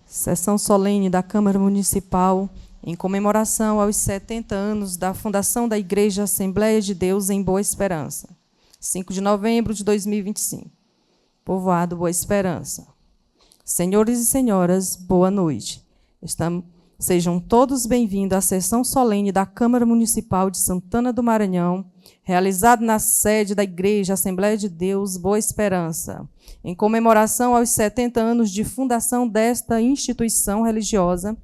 Sessão solene da Câmara Municipal em comemoração aos 70 anos da fundação da Igreja Assembleia de Deus em Boa Esperança, 5 de novembro de 2025. Povoado Boa Esperança. Senhores e senhoras, boa noite. Sejam todos bem-vindos à sessão solene da Câmara Municipal de Santana do Maranhão, realizada na sede da Igreja Assembleia de Deus Boa Esperança, em comemoração aos 70 anos de fundação desta instituição religiosa,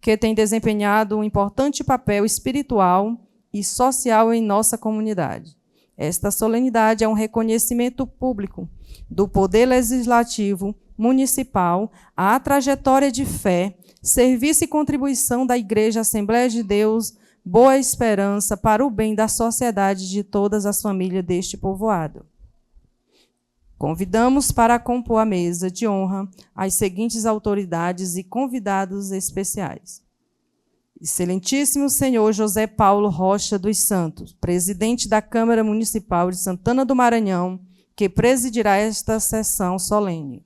que tem desempenhado um importante papel espiritual e social em nossa comunidade. Esta solenidade é um reconhecimento público do Poder Legislativo Municipal à trajetória de fé, serviço e contribuição da Igreja Assembleia de Deus Boa Esperança para o bem da sociedade de todas as famílias deste povoado. Convidamos para compor a mesa de honra as seguintes autoridades e convidados especiais. Excelentíssimo senhor José Paulo Rocha dos Santos, presidente da Câmara Municipal de Santana do Maranhão, que presidirá esta sessão solene.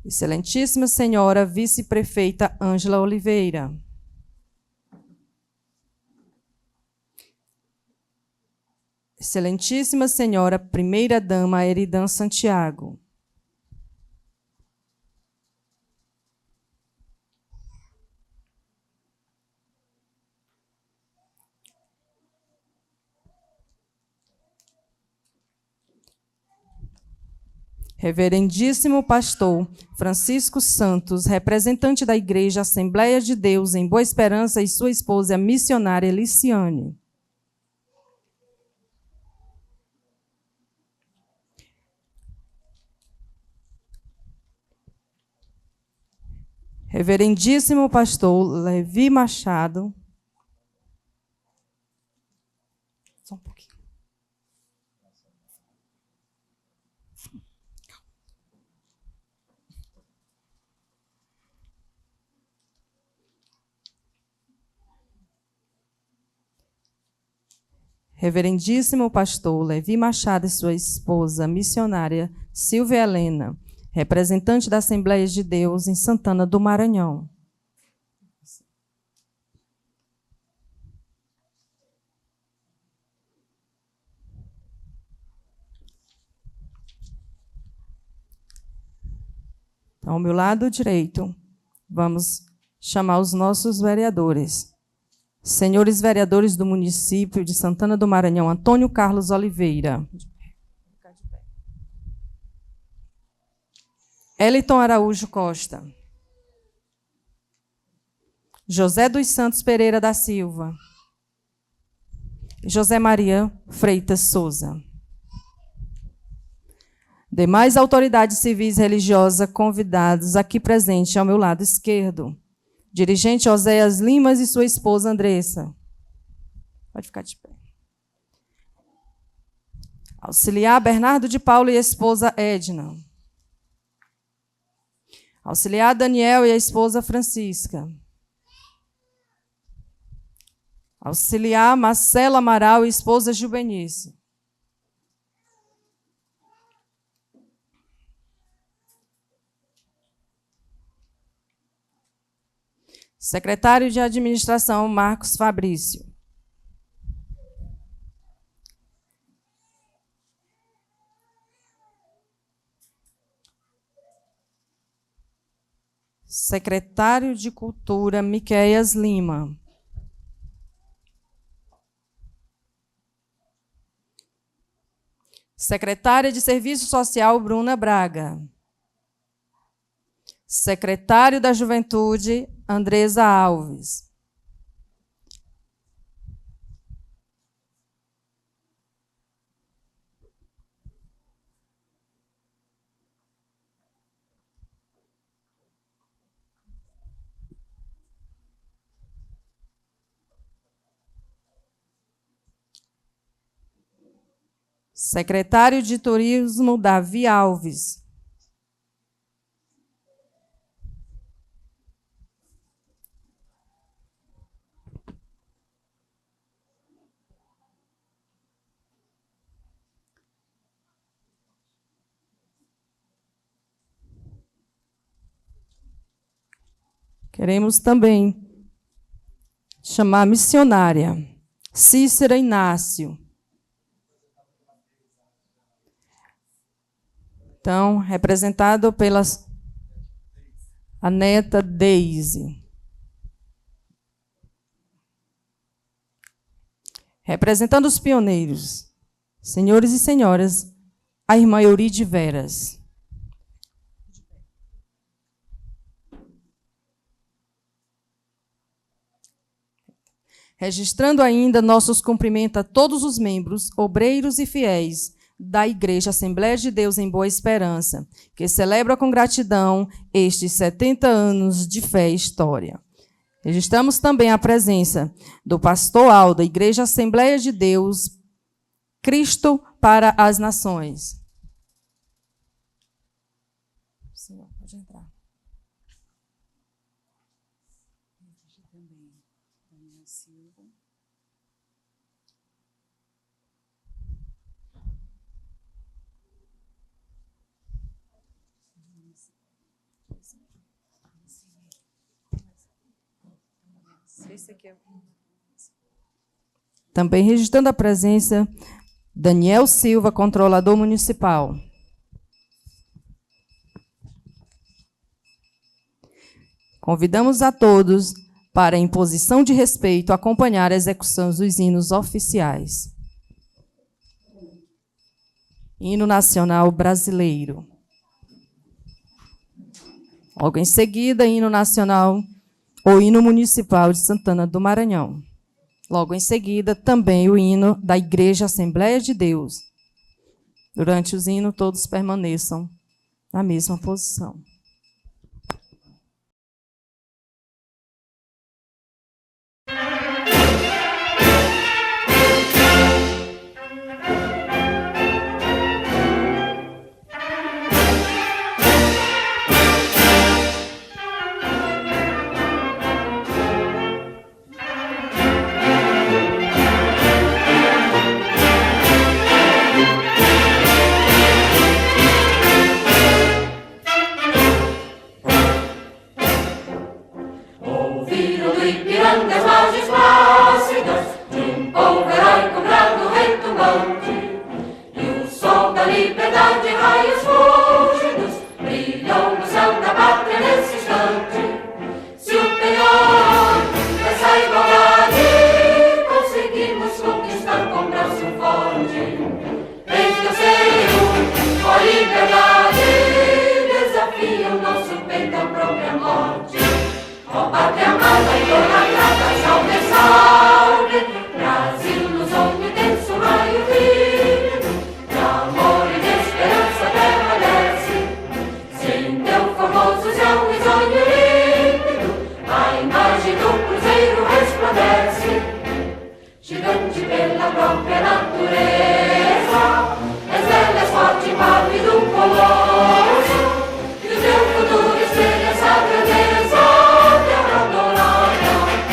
Excelentíssima senhora vice-prefeita Ângela Oliveira. Excelentíssima senhora primeira-dama Eridan Santiago. Reverendíssimo pastor Francisco Santos, representante da Igreja Assembleia de Deus em Boa Esperança, e sua esposa, a missionária Liciane. Reverendíssimo pastor Levi Machado. Só um pouquinho. Reverendíssimo pastor Levi Machado e sua esposa, missionária Silvia Helena, representante da Assembleia de Deus em Santana do Maranhão. Ao meu lado direito, vamos chamar os nossos vereadores. Senhores vereadores do município de Santana do Maranhão, Antônio Carlos Oliveira. Eliton Araújo Costa. José dos Santos Pereira da Silva. José Maria Freitas Souza. Demais autoridades civis e religiosas convidados aqui presentes ao meu lado esquerdo. Dirigente Oséias Limas e sua esposa Andressa. Pode ficar de pé. Auxiliar Bernardo de Paulo e a esposa Edna. Auxiliar Daniel e a esposa Francisca. Auxiliar Marcela Amaral e esposa Jubenice. Secretário de Administração, Marcos Fabrício. Secretário de Cultura, Miqueias Lima. Secretária de Serviço Social, Bruna Braga. Secretário da Juventude, Andresa Alves. Secretário de Turismo, Davi Alves. Queremos também chamar a missionária Cícera Inácio. Então, representado pela a neta Deise. Representando os pioneiros, senhores e senhoras, a irmã Euride Veras. Registrando ainda nossos cumprimentos a todos os membros, obreiros e fiéis da Igreja Assembleia de Deus em Boa Esperança, que celebra com gratidão estes 70 anos de fé e história. Registramos também a presença do pastor Aldo, da Igreja Assembleia de Deus, Cristo para as Nações. Senhor, pode entrar. Também registrando a presença Daniel Silva, controlador municipal. Convidamos a todos para, em posição de respeito, acompanhar a execução dos hinos oficiais. Hino Nacional Brasileiro. Logo em seguida, hino nacional ou hino municipal de Santana do Maranhão. Logo em seguida, também o hino da Igreja Assembleia de Deus. Durante os hinos, todos permaneçam na mesma posição. Futuro, estrela, essa grandeza, terra adorada.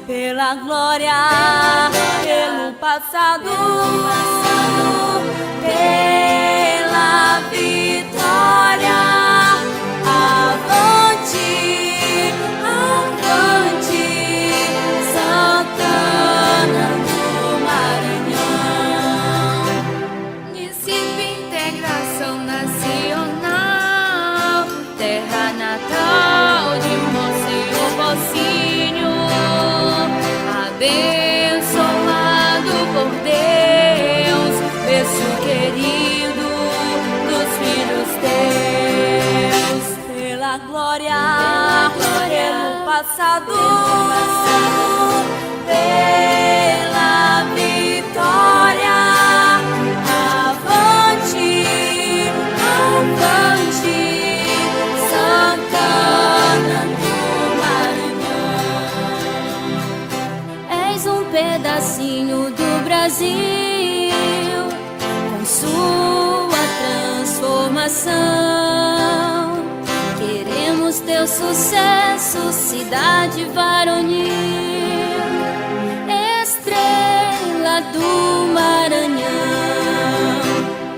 pela glória, pelo passado, pela vitória. Avante, avante, Santana do Maranhão. Recife, integração nacional, terra natal de Monsenhor Pocinho, abençoado por Deus, berço querido dos filhos teus. Pela glória, pelo passado, pela vitória. Avante, avante, Santana do Maranhão. És um pedacinho do Brasil, com sua transformação. Queremos teu sucesso, cidade varonil, estrela do Maranhão.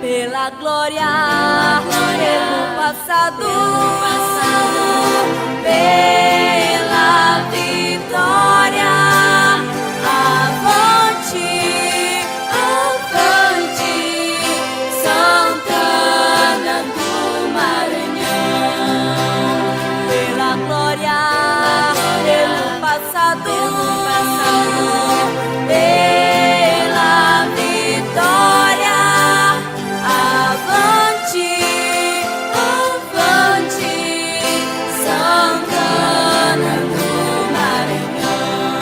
Pela glória, pelo passado, pela vitória. Avante, avante, Santana do Maranhão. Pela glória, pelo passado, pela vitória. Avante, avante, Santana do Maranhão.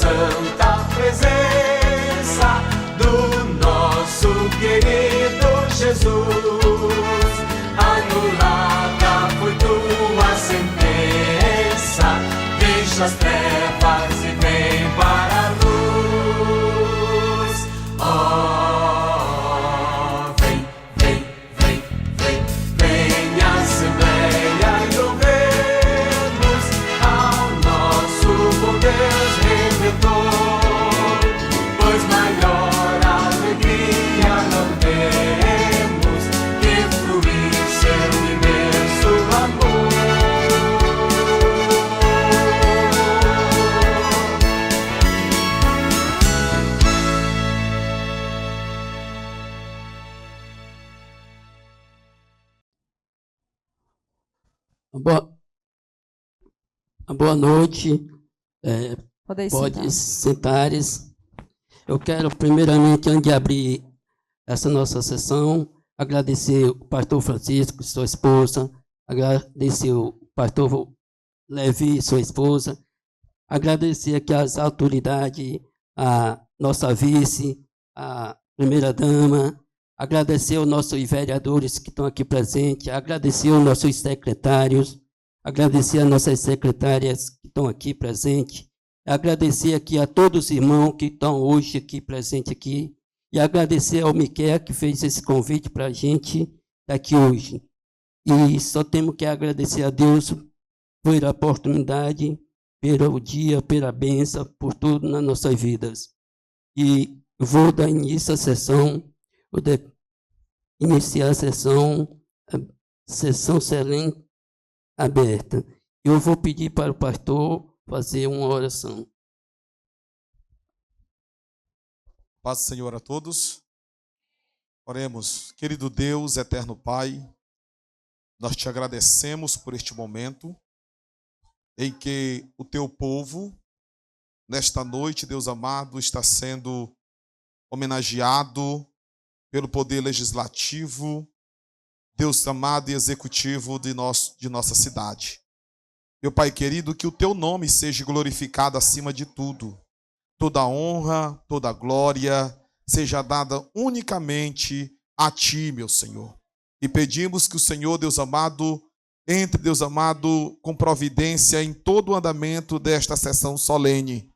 santa presença do nosso querido Jesus. Anulada foi tua sentença, deixa as trevas e vem para a luz. Oh, vem, vem, vem, vem, vem à Assembleia e louvemos ao nosso bom Deus Redentor, pois maior alegria não temos que fluir seu imenso amor. Boa noite, Pode sentar. sentares. Eu quero, primeiramente, antes de abrir essa nossa sessão, agradecer o pastor Francisco, sua esposa, agradecer o pastor Levi, sua esposa, agradecer aqui as autoridades, a nossa vice, a primeira-dama, agradecer aos nossos vereadores que estão aqui presentes, agradecer aos nossos secretários, agradecer às nossas secretárias que estão aqui presentes, agradecer aqui a todos os irmãos que estão hoje aqui presentes aqui, e agradecer ao Miquel que fez esse convite para a gente estar aqui hoje. E só temos que agradecer a Deus pela oportunidade, pelo dia, pela bênção, por tudo nas nossas vidas. E vou dar início à sessão, iniciar a sessão solene aberta. Eu vou pedir para o pastor fazer uma oração. Paz do Senhor a todos. Oremos. Querido Deus, eterno Pai, nós te agradecemos por este momento em que o teu povo, nesta noite, Deus amado, está sendo homenageado pelo poder legislativo, Deus amado e executivo de nossa cidade. Meu Pai querido, que o teu nome seja glorificado acima de tudo. Toda honra, toda glória seja dada unicamente a ti, meu Senhor. E pedimos que o Senhor, Deus amado, entre, Deus amado, com providência em todo o andamento desta sessão solene.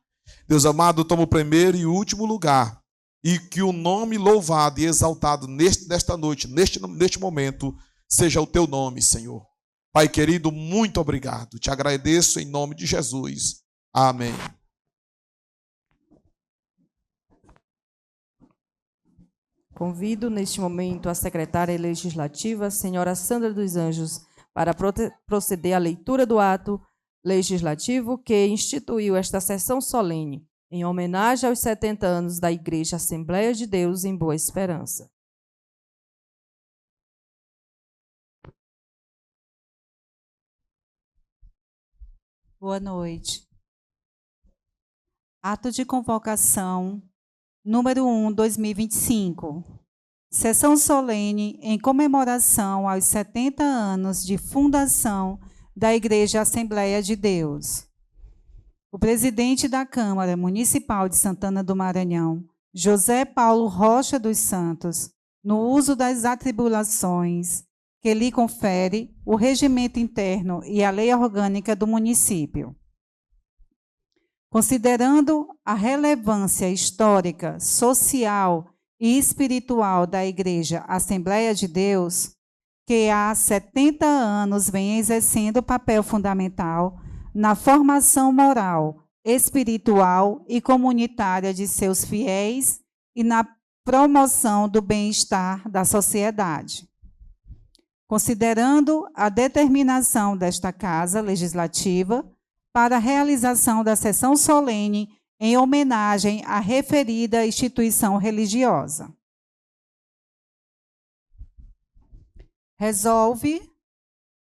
Deus amado, toma o primeiro e último lugar. E que o nome louvado e exaltado nesta noite, neste momento, seja o teu nome, Senhor. Pai querido, muito obrigado. Te agradeço em nome de Jesus. Amém. Convido neste momento a secretária legislativa, a senhora Sandra dos Anjos, para proceder à leitura do ato legislativo que instituiu esta sessão solene, em homenagem aos 70 anos da Igreja Assembleia de Deus em Boa Esperança. Boa noite. Ato de convocação número 1, 2025. Sessão solene em comemoração aos 70 anos de fundação da Igreja Assembleia de Deus. O presidente da Câmara Municipal de Santana do Maranhão, José Paulo Rocha dos Santos, no uso das atribuições que lhe confere o regimento interno e a lei orgânica do município. Considerando a relevância histórica, social e espiritual da Igreja Assembleia de Deus, que há 70 anos vem exercendo papel fundamental na formação moral, espiritual e comunitária de seus fiéis e na promoção do bem-estar da sociedade. Considerando a determinação desta Casa Legislativa para a realização da sessão solene em homenagem à referida instituição religiosa. Resolve,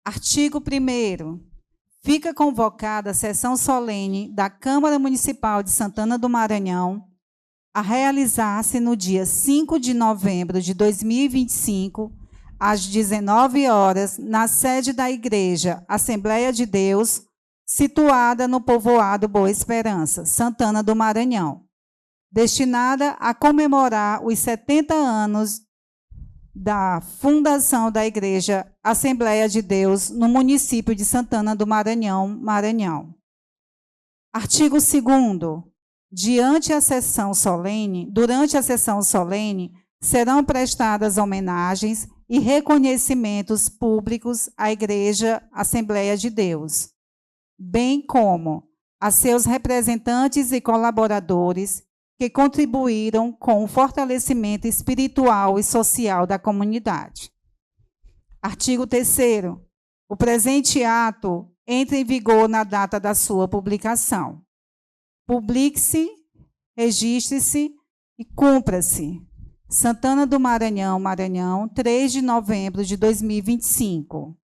artigo 1º, fica convocada a sessão solene da Câmara Municipal de Santana do Maranhão a realizar-se no dia 5 de novembro de 2025, às 19 horas, na sede da Igreja Assembleia de Deus, situada no povoado Boa Esperança, Santana do Maranhão, destinada a comemorar os 70 anos da fundação da Igreja Assembleia de Deus no município de Santana do Maranhão, Maranhão. Artigo 2º. Durante a sessão solene, serão prestadas homenagens e reconhecimentos públicos à Igreja Assembleia de Deus, bem como a seus representantes e colaboradores que contribuíram com o fortalecimento espiritual e social da comunidade. Artigo 3º. O presente ato entra em vigor na data da sua publicação. Publique-se, registre-se e cumpra-se. Santana do Maranhão, Maranhão, 3 de novembro de 2025.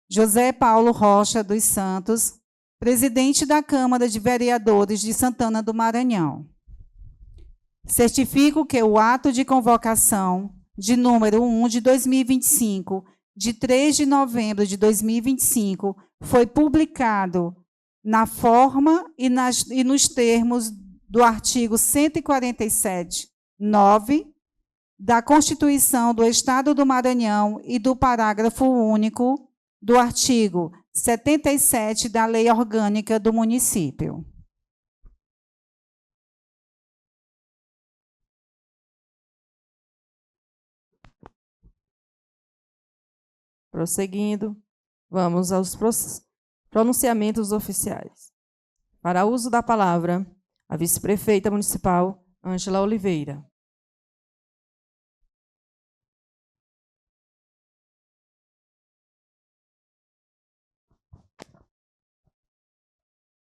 José Paulo Rocha dos Santos, presidente da Câmara de Vereadores de Santana do Maranhão. Certifico que o ato de convocação de número 1 de 2025, de 3 de novembro de 2025, foi publicado na forma e nos termos do artigo 147, 9, da Constituição do Estado do Maranhão e do parágrafo único do artigo 77 da Lei Orgânica do município. Prosseguindo, vamos aos pronunciamentos oficiais. Para uso da palavra, a vice-prefeita municipal, Ângela Oliveira.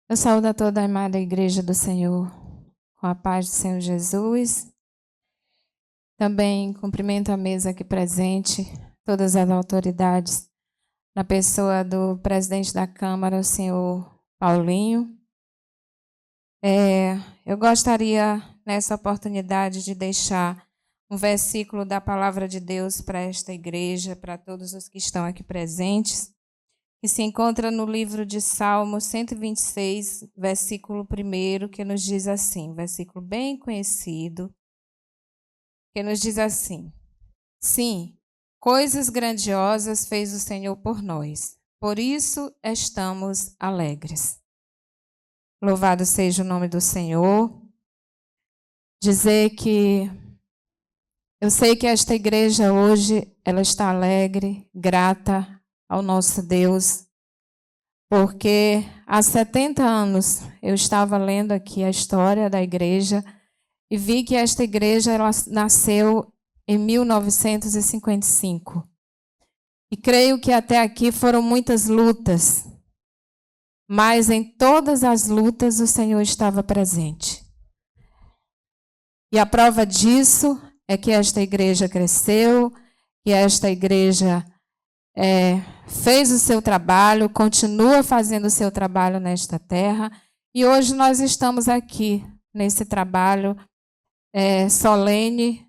Eu saúdo a toda a amada Igreja do Senhor, com a paz do Senhor Jesus. Também cumprimento a mesa aqui presente, todas as autoridades, na pessoa do presidente da Câmara, o senhor Paulinho. Eu gostaria, nessa oportunidade, de deixar um versículo da Palavra de Deus para esta igreja, para todos os que estão aqui presentes, que se encontra no livro de Salmo 126, versículo 1, que nos diz assim, versículo bem conhecido, que nos diz assim: sim, coisas grandiosas fez o Senhor por nós, por isso estamos alegres. Louvado seja o nome do Senhor. Dizer que eu sei que esta igreja hoje, ela está alegre, grata ao nosso Deus, porque há 70 anos eu estava lendo aqui a história da igreja e vi que esta igreja ela nasceu em 1955. E creio que até aqui foram muitas lutas, mas em todas as lutas o Senhor estava presente. E a prova disso é que esta igreja cresceu, que esta igreja fez o seu trabalho, continua fazendo o seu trabalho nesta terra, e hoje nós estamos aqui nesse trabalho solene,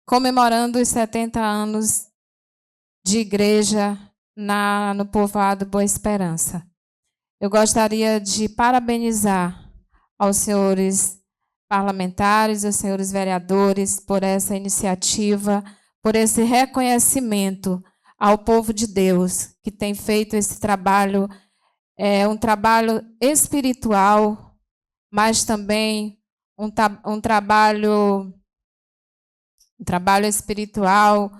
comemorando os 70 anos de igreja no povoado Boa Esperança. Eu gostaria de parabenizar aos senhores parlamentares, aos senhores vereadores, por essa iniciativa, por esse reconhecimento ao povo de Deus, que tem feito esse trabalho, um trabalho espiritual, mas também um trabalho espiritual,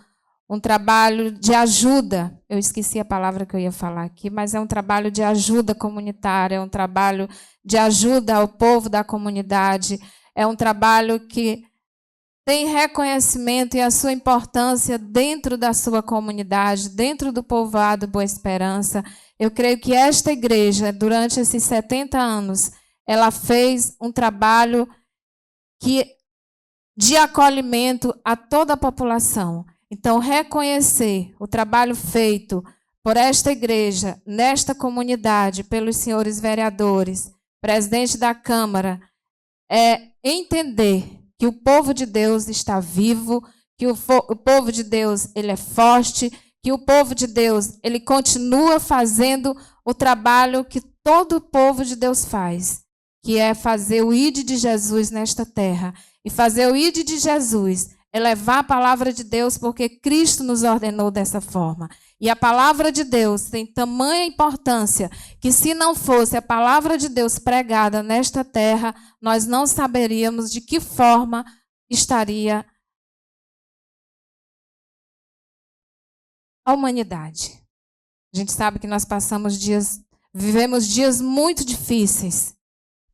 um trabalho de ajuda. Eu esqueci a palavra que eu ia falar aqui, mas é um trabalho de ajuda comunitária, é um trabalho de ajuda ao povo da comunidade, é um trabalho que tem reconhecimento e a sua importância dentro da sua comunidade, dentro do povoado Boa Esperança. Eu creio que esta igreja, durante esses 70 anos, ela fez um trabalho de acolhimento a toda a população. Então, reconhecer o trabalho feito por esta igreja, nesta comunidade, pelos senhores vereadores, presidente da Câmara, é entender que o povo de Deus está vivo, que o povo de Deus ele é forte, que o povo de Deus ele continua fazendo o trabalho que todo o povo de Deus faz, que é fazer o ide de Jesus nesta terra. E fazer o ide de Jesus é levar a palavra de Deus, porque Cristo nos ordenou dessa forma. E a palavra de Deus tem tamanha importância que, se não fosse a palavra de Deus pregada nesta terra, nós não saberíamos de que forma estaria a humanidade. A gente sabe que nós vivemos dias muito difíceis,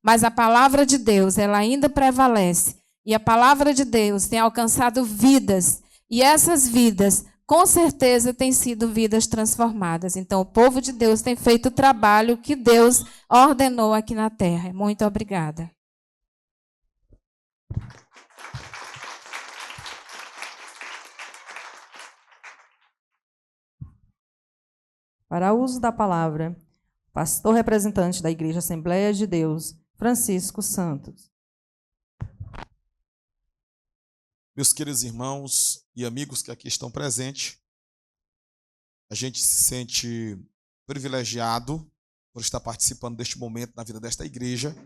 mas a palavra de Deus, ela ainda prevalece. E a palavra de Deus tem alcançado vidas, e essas vidas, com certeza, têm sido vidas transformadas. Então, o povo de Deus tem feito o trabalho que Deus ordenou aqui na terra. Muito obrigada. Para uso da palavra, pastor representante da Igreja Assembleia de Deus, Francisco Santos. Meus queridos irmãos e amigos que aqui estão presentes, a gente se sente privilegiado por estar participando deste momento na vida desta igreja.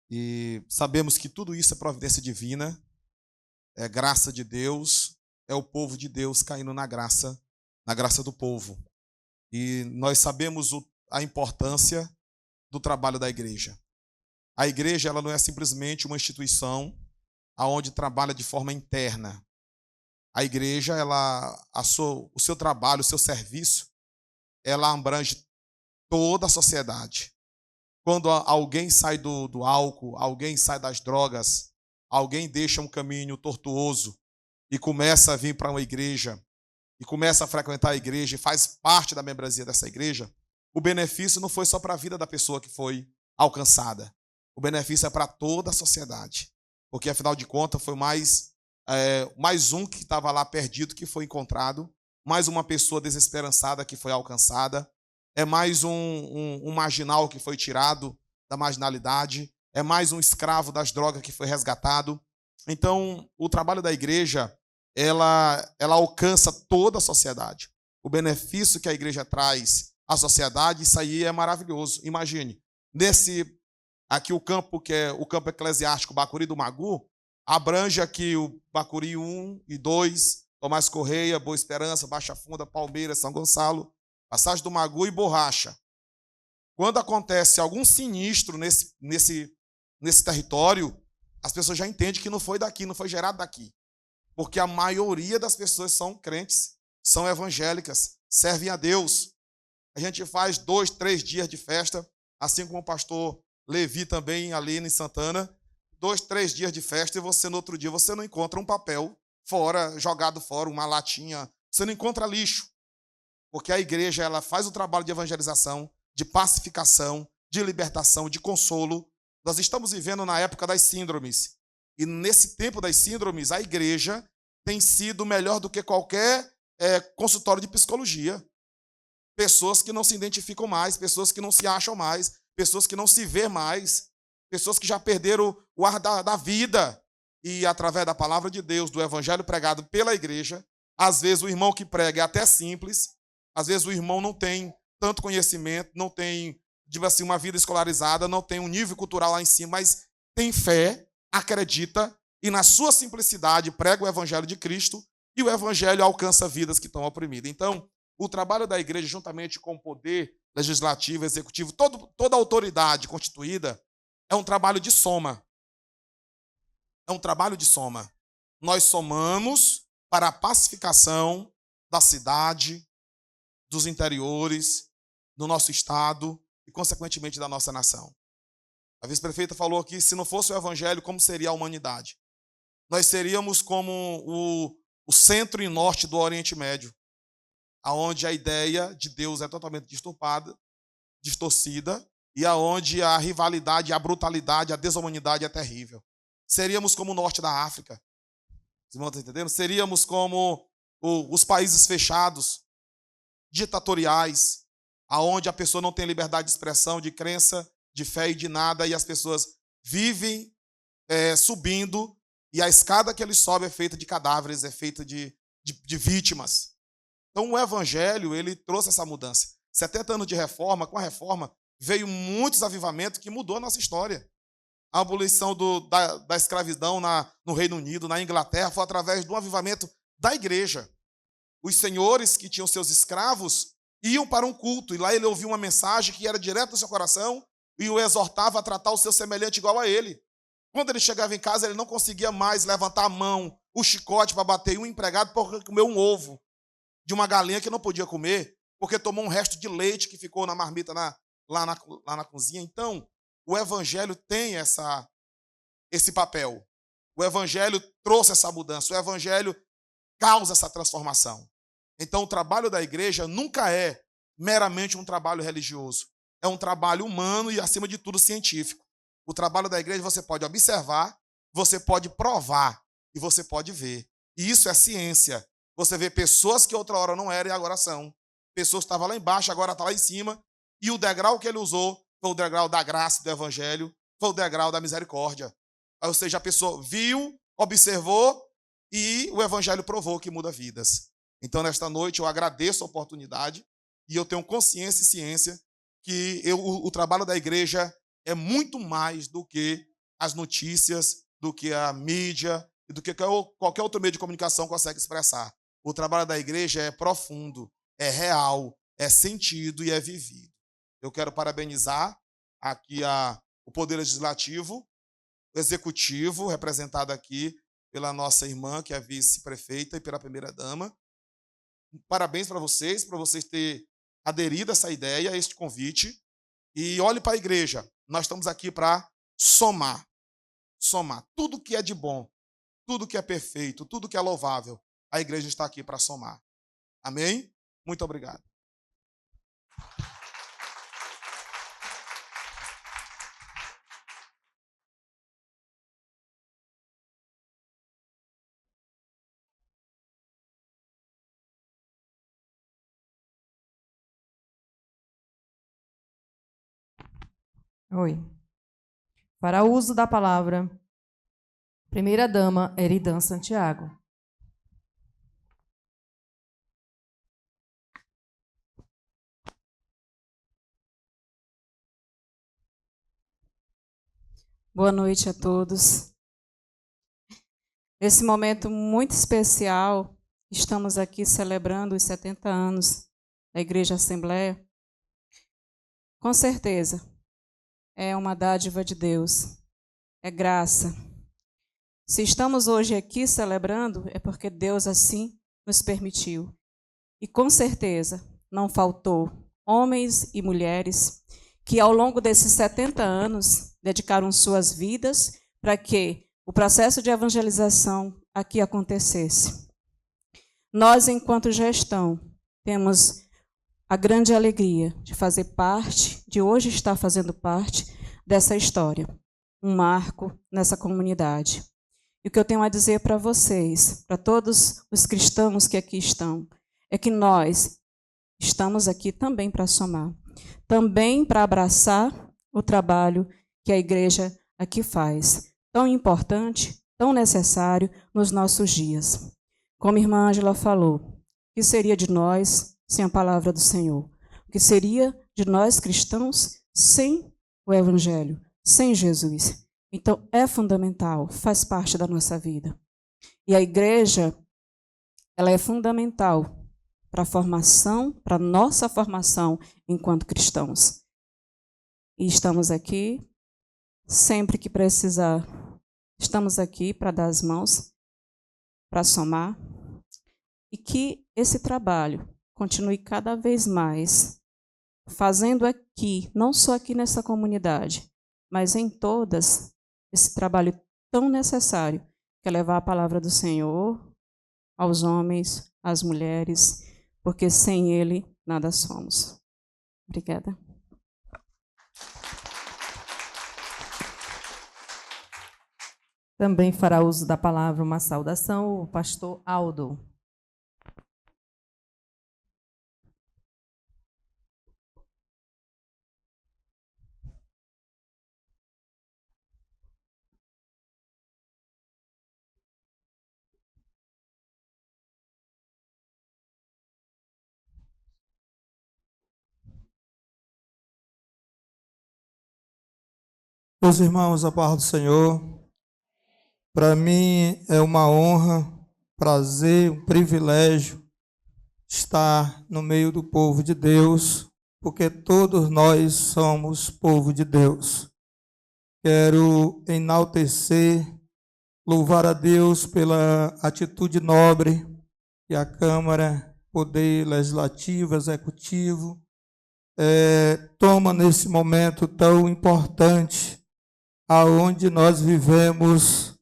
E sabemos que tudo isso é providência divina, é graça de Deus, é o povo de Deus caindo na graça do povo. E nós sabemos a importância do trabalho da igreja. A igreja, ela não é simplesmente uma instituição aonde trabalha de forma interna. A igreja, o seu trabalho, o seu serviço, ela abrange toda a sociedade. Quando alguém sai do álcool, alguém sai das drogas, alguém deixa um caminho tortuoso e começa a vir para uma igreja, e começa a frequentar a igreja e faz parte da membresia dessa igreja, o benefício não foi só para a vida da pessoa que foi alcançada. O benefício é para toda a sociedade. Porque, afinal de contas, foi mais um que estava lá perdido que foi encontrado, mais uma pessoa desesperançada que foi alcançada, é mais um marginal que foi tirado da marginalidade, é mais um escravo das drogas que foi resgatado. Então, o trabalho da igreja, ela alcança toda a sociedade. O benefício que a igreja traz à sociedade, isso aí é maravilhoso. Imagine, aqui o campo, que é o campo eclesiástico Bacuri do Magu, abrange aqui o Bacuri 1 e 2, Tomás Correia, Boa Esperança, Baixa Funda, Palmeiras, São Gonçalo, Passagem do Magu e Borracha. Quando acontece algum sinistro nesse território, as pessoas já entendem que não foi daqui, não foi gerado daqui. Porque a maioria das pessoas são crentes, são evangélicas, servem a Deus. A gente faz 2, 3 dias de festa, assim como o pastor Levi também, ali em Santana, 2, 3 dias de festa, e você no outro dia você não encontra um papel jogado fora, uma latinha, você não encontra lixo. Porque a igreja, ela faz o trabalho de evangelização, de pacificação, de libertação, de consolo. Nós estamos vivendo na época das síndromes. E nesse tempo das síndromes, a igreja tem sido melhor do que qualquer consultório de psicologia. Pessoas que não se identificam mais, pessoas que não se acham mais, pessoas que não se vê mais, pessoas que já perderam o ar da vida. E através da palavra de Deus, do evangelho pregado pela igreja, às vezes o irmão que prega é até simples, às vezes o irmão não tem tanto conhecimento, não tem, digo assim, uma vida escolarizada, não tem um nível cultural lá em cima, mas tem fé, acredita e na sua simplicidade prega o evangelho de Cristo, e o evangelho alcança vidas que estão oprimidas. Então, o trabalho da igreja, juntamente com o poder legislativo, executivo, toda a autoridade constituída, é um trabalho de soma. É um trabalho de soma. Nós somamos para a pacificação da cidade, dos interiores, do nosso estado e, consequentemente, da nossa nação. A vice-prefeita falou aqui, se não fosse o evangelho, como seria a humanidade? Nós seríamos como o centro e norte do Oriente Médio, aonde a ideia de Deus é totalmente distorcida, e aonde a rivalidade, a brutalidade, a desumanidade é terrível. Seríamos como o norte da África. Vocês estão entendendo? Seríamos como os países fechados, ditatoriais, aonde a pessoa não tem liberdade de expressão, de crença, de fé e de nada, e as pessoas vivem subindo, e a escada que eles sobem é feita de cadáveres, é feita de vítimas. Então o evangelho, ele trouxe essa mudança. 70 anos de reforma, com a reforma, veio muitos avivamentos que mudou a nossa história. A abolição da escravidão no Reino Unido, na Inglaterra, foi através de um avivamento da igreja. Os senhores que tinham seus escravos iam para um culto, e lá ele ouvia uma mensagem que era direto do seu coração e o exortava a tratar o seu semelhante igual a ele. Quando ele chegava em casa, ele não conseguia mais levantar a mão, o chicote para bater em um empregado porque comeu um ovo de uma galinha que não podia comer, porque tomou um resto de leite que ficou na marmita lá na cozinha. Então, o evangelho tem esse papel. O evangelho trouxe essa mudança, o evangelho causa essa transformação. Então, o trabalho da igreja nunca é meramente um trabalho religioso. É um trabalho humano e, acima de tudo, científico. O trabalho da igreja você pode observar, você pode provar e você pode ver. E isso é ciência. Você vê pessoas que outra hora não eram e agora são. Pessoas que estavam lá embaixo, agora estão lá em cima. E o degrau que ele usou foi o degrau da graça do evangelho, foi o degrau da misericórdia. Ou seja, a pessoa viu, observou e o evangelho provou que muda vidas. Então, nesta noite, eu agradeço a oportunidade e eu tenho consciência e ciência que o trabalho da igreja é muito mais do que as notícias, do que a mídia, e do que qualquer outro meio de comunicação consegue expressar. O trabalho da igreja é profundo, é real, é sentido e é vivido. Eu quero parabenizar aqui o Poder Legislativo, o Executivo, representado aqui pela nossa irmã, que é a vice-prefeita, e pela primeira-dama. Parabéns para vocês terem aderido a essa ideia, a este convite. E olhe para a igreja, nós estamos aqui para somar. Somar tudo que é de bom, tudo que é perfeito, tudo que é louvável. A igreja está aqui para somar. Amém? Muito obrigado. Oi. Para o uso da palavra, primeira-dama Eridan Santiago. Boa noite a todos. Nesse momento muito especial, estamos aqui celebrando os 70 anos da Igreja Assembleia. Com certeza, é uma dádiva de Deus, é graça. Se estamos hoje aqui celebrando, é porque Deus assim nos permitiu. E com certeza não faltou homens e mulheres que ao longo desses 70 anos dedicaram suas vidas para que o processo de evangelização aqui acontecesse. Nós, enquanto gestão, temos a grande alegria de fazer parte, de hoje estar fazendo parte dessa história, um marco nessa comunidade. E o que eu tenho a dizer para vocês, para todos os cristãos que aqui estão, é que nós estamos aqui também para somar, também para abraçar o trabalho que a igreja aqui faz, tão importante, tão necessário nos nossos dias. Como a irmã Ângela falou, o que seria de nós sem a palavra do Senhor? O que seria de nós cristãos sem o Evangelho, sem Jesus? Então, é fundamental, faz parte da nossa vida. E a igreja, ela é fundamental para a formação, para a nossa formação enquanto cristãos. E estamos aqui, sempre que precisar, estamos aqui para dar as mãos, para somar, e que esse trabalho continue cada vez mais, fazendo aqui, não só aqui nessa comunidade, mas em todas, esse trabalho tão necessário, que é levar a palavra do Senhor aos homens, às mulheres, porque sem Ele nada somos. Obrigada. Também fará uso da palavra uma saudação o pastor Aldo. Meus irmãos, a paz do Senhor, para mim é uma honra, prazer, um privilégio estar no meio do povo de Deus, porque todos nós somos povo de Deus. Quero enaltecer, louvar a Deus pela atitude nobre que a Câmara, Poder Legislativo, Executivo, toma nesse momento tão importante, aonde nós vivemos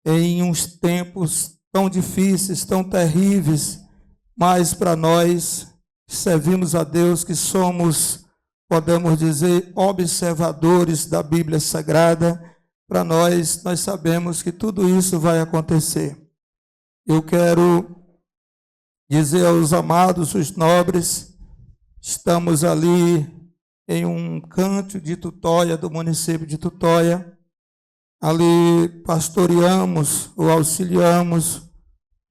em uns tempos tão difíceis, tão terríveis, mas para nós que servimos a Deus, que somos, podemos dizer, observadores da Bíblia Sagrada, para nós sabemos que tudo isso vai acontecer. Eu quero dizer aos amados, os nobres, estamos ali em um canto de Tutóia, do município de Tutóia. Ali pastoreamos ou auxiliamos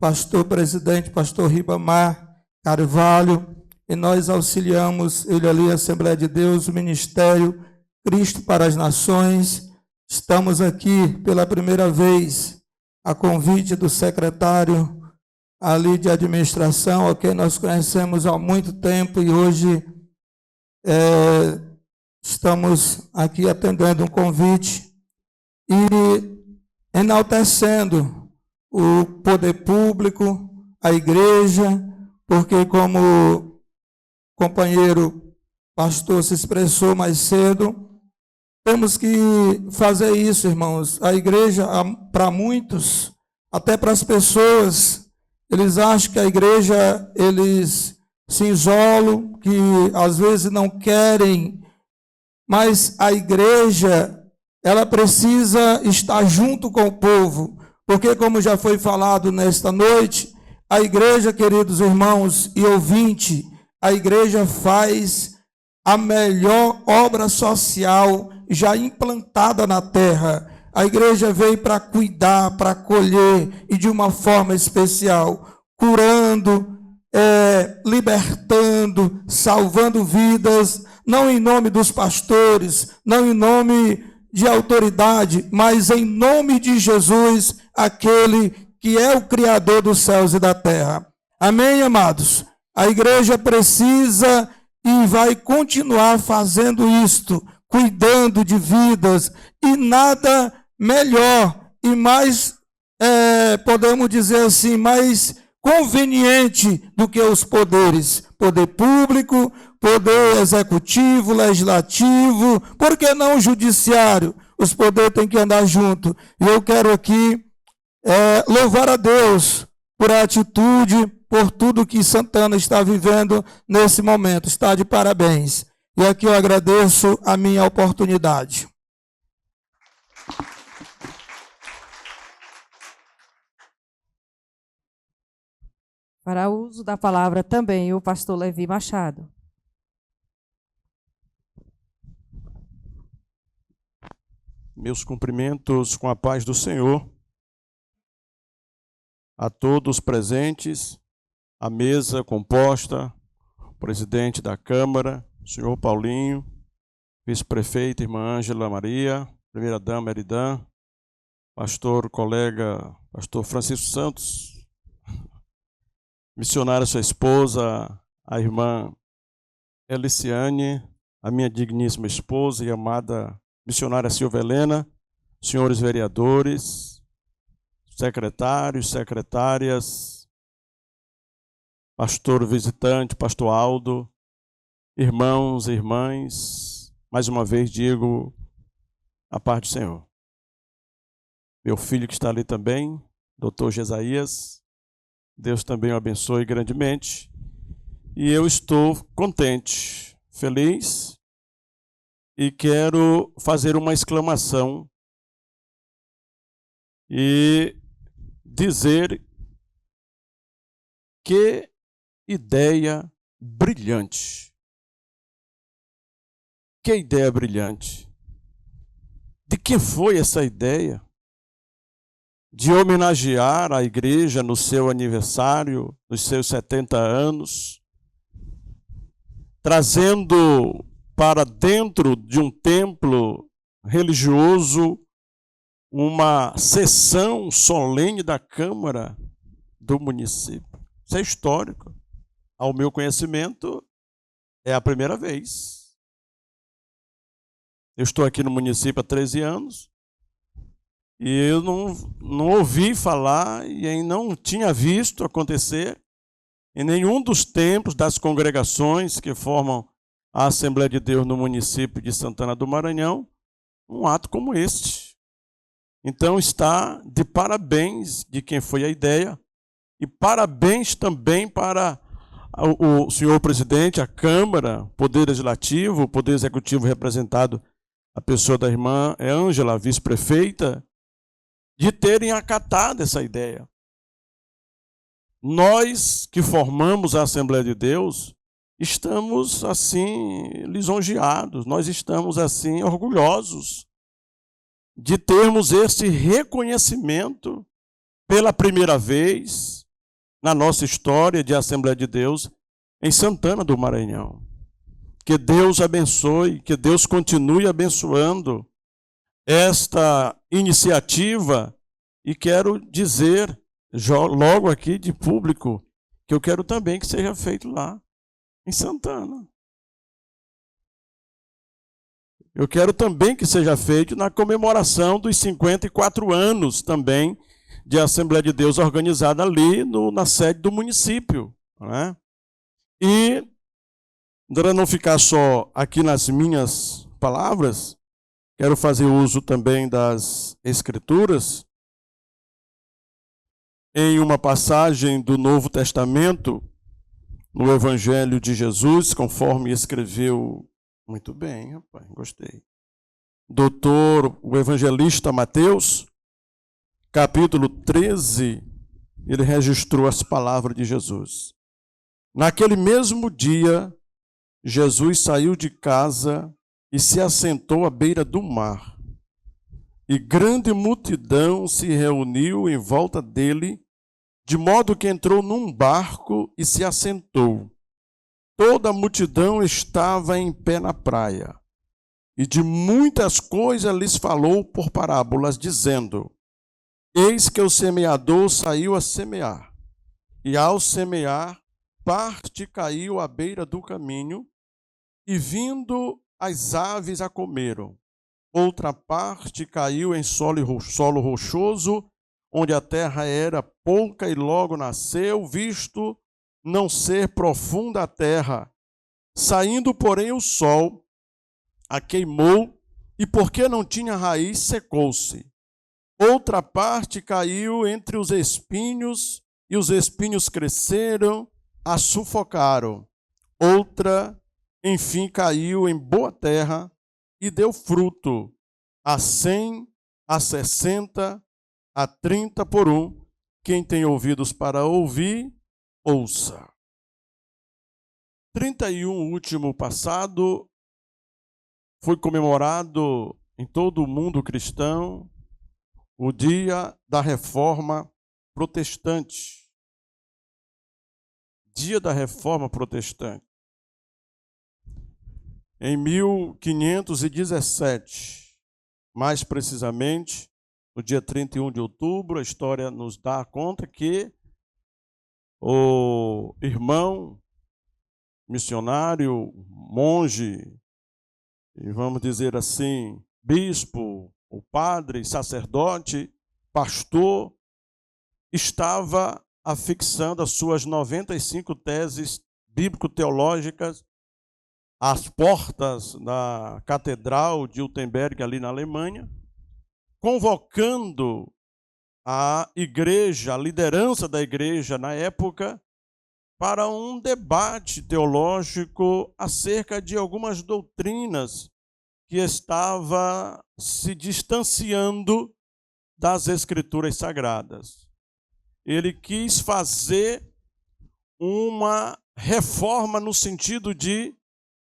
pastor presidente, pastor Ribamar Carvalho, e nós auxiliamos ele ali, a Assembleia de Deus, o Ministério Cristo para as Nações. Estamos aqui pela primeira vez a convite do secretário ali de administração, a quem nós conhecemos há muito tempo, e hoje estamos aqui atendendo um convite e enaltecendo o poder público, a igreja, porque como o companheiro pastor se expressou mais cedo, temos que fazer isso, irmãos. A igreja, para muitos, até para as pessoas, eles acham que a igreja, eles se isolam, que às vezes não querem, mas a igreja, ela precisa estar junto com o povo, porque como já foi falado nesta noite, a igreja, queridos irmãos e ouvintes, a igreja faz a melhor obra social já implantada na terra. A igreja veio para cuidar, para acolher, e de uma forma especial, curando, libertando, salvando vidas, não em nome dos pastores, não em nome de autoridade, mas em nome de Jesus, aquele que é o Criador dos céus e da terra. Amém, amados? A igreja precisa e vai continuar fazendo isto, cuidando de vidas, e nada melhor e mais, podemos dizer assim, mais conveniente do que os poderes, poder público, poder executivo, legislativo, por que não o judiciário? Os poderes têm que andar junto. E eu quero aqui louvar a Deus por a atitude, por tudo que Santana está vivendo nesse momento. Está de parabéns. E aqui eu agradeço a minha oportunidade. Para uso da palavra também o pastor Levi Machado. Meus cumprimentos com a paz do Senhor a todos presentes, a mesa composta, o presidente da Câmara, o senhor Paulinho, vice-prefeita, irmã Ângela Maria, primeira-dama Eridan, pastor, colega, pastor Francisco Santos, missionária sua esposa, a irmã Eliciane, a minha digníssima esposa e amada missionária Silva Helena, senhores vereadores, secretários, secretárias, pastor visitante, pastor Aldo, irmãos e irmãs, mais uma vez digo a paz do Senhor. Meu filho que está ali também, doutor Jesaías, Deus também o abençoe grandemente. E eu estou contente, feliz, e quero fazer uma exclamação e dizer que ideia brilhante. Que ideia brilhante. De quem foi essa ideia? De homenagear a igreja no seu aniversário, nos seus 70 anos, trazendo para dentro de um templo religioso, uma sessão solene da Câmara do município. Isso é histórico. Ao meu conhecimento, é a primeira vez. Eu estou aqui no município há 13 anos e eu não ouvi falar e não tinha visto acontecer em nenhum dos templos das congregações que formam a Assembleia de Deus no município de Santana do Maranhão um ato como este. Então está de parabéns de quem foi a ideia e parabéns também para o senhor presidente, a Câmara, o Poder Legislativo, o Poder Executivo representado, a pessoa da irmã Ângela, vice-prefeita, de terem acatado essa ideia. Nós que formamos a Assembleia de Deus, estamos assim lisonjeados, nós estamos assim orgulhosos de termos esse reconhecimento pela primeira vez na nossa história de Assembleia de Deus em Santana do Maranhão. Que Deus abençoe, que Deus continue abençoando esta iniciativa e quero dizer logo aqui de público que eu quero também que seja feito lá em Santana. Eu quero também que seja feito na comemoração dos 54 anos também de Assembleia de Deus organizada ali na sede do município. Né? E, para não ficar só aqui nas minhas palavras, quero fazer uso também das Escrituras. Em uma passagem do Novo Testamento, no Evangelho de Jesus, conforme escreveu, muito bem, rapaz, gostei, o evangelista Mateus, capítulo 13, ele registrou as palavras de Jesus. Naquele mesmo dia, Jesus saiu de casa e se assentou à beira do mar. E grande multidão se reuniu em volta dele, de modo que entrou num barco e se assentou. Toda a multidão estava em pé na praia. E de muitas coisas lhes falou por parábolas, dizendo: Eis que o semeador saiu a semear. E ao semear, parte caiu à beira do caminho, e vindo as aves a comeram. Outra parte caiu em solo rochoso, onde a terra era pouca e logo nasceu, visto não ser profunda a terra. Saindo, porém, o sol a queimou, e porque não tinha raiz, secou-se. Outra parte caiu entre os espinhos, e os espinhos cresceram, a sufocaram. Outra, enfim, caiu em boa terra, e deu fruto, a 100, a 60, a 30 por um. Quem tem ouvidos para ouvir, ouça. 31 último passado, foi comemorado em todo o mundo cristão o dia da Reforma Protestante. Dia da Reforma Protestante. Em 1517, mais precisamente, no dia 31 de outubro, a história nos dá conta que o irmão missionário, monge, e vamos dizer assim, bispo, o padre, sacerdote, pastor, estava afixando as suas 95 teses bíblico-teológicas às portas da Catedral de Wittenberg, ali na Alemanha, convocando a igreja, a liderança da igreja na época, para um debate teológico acerca de algumas doutrinas que estava se distanciando das Escrituras Sagradas. Ele quis fazer uma reforma no sentido de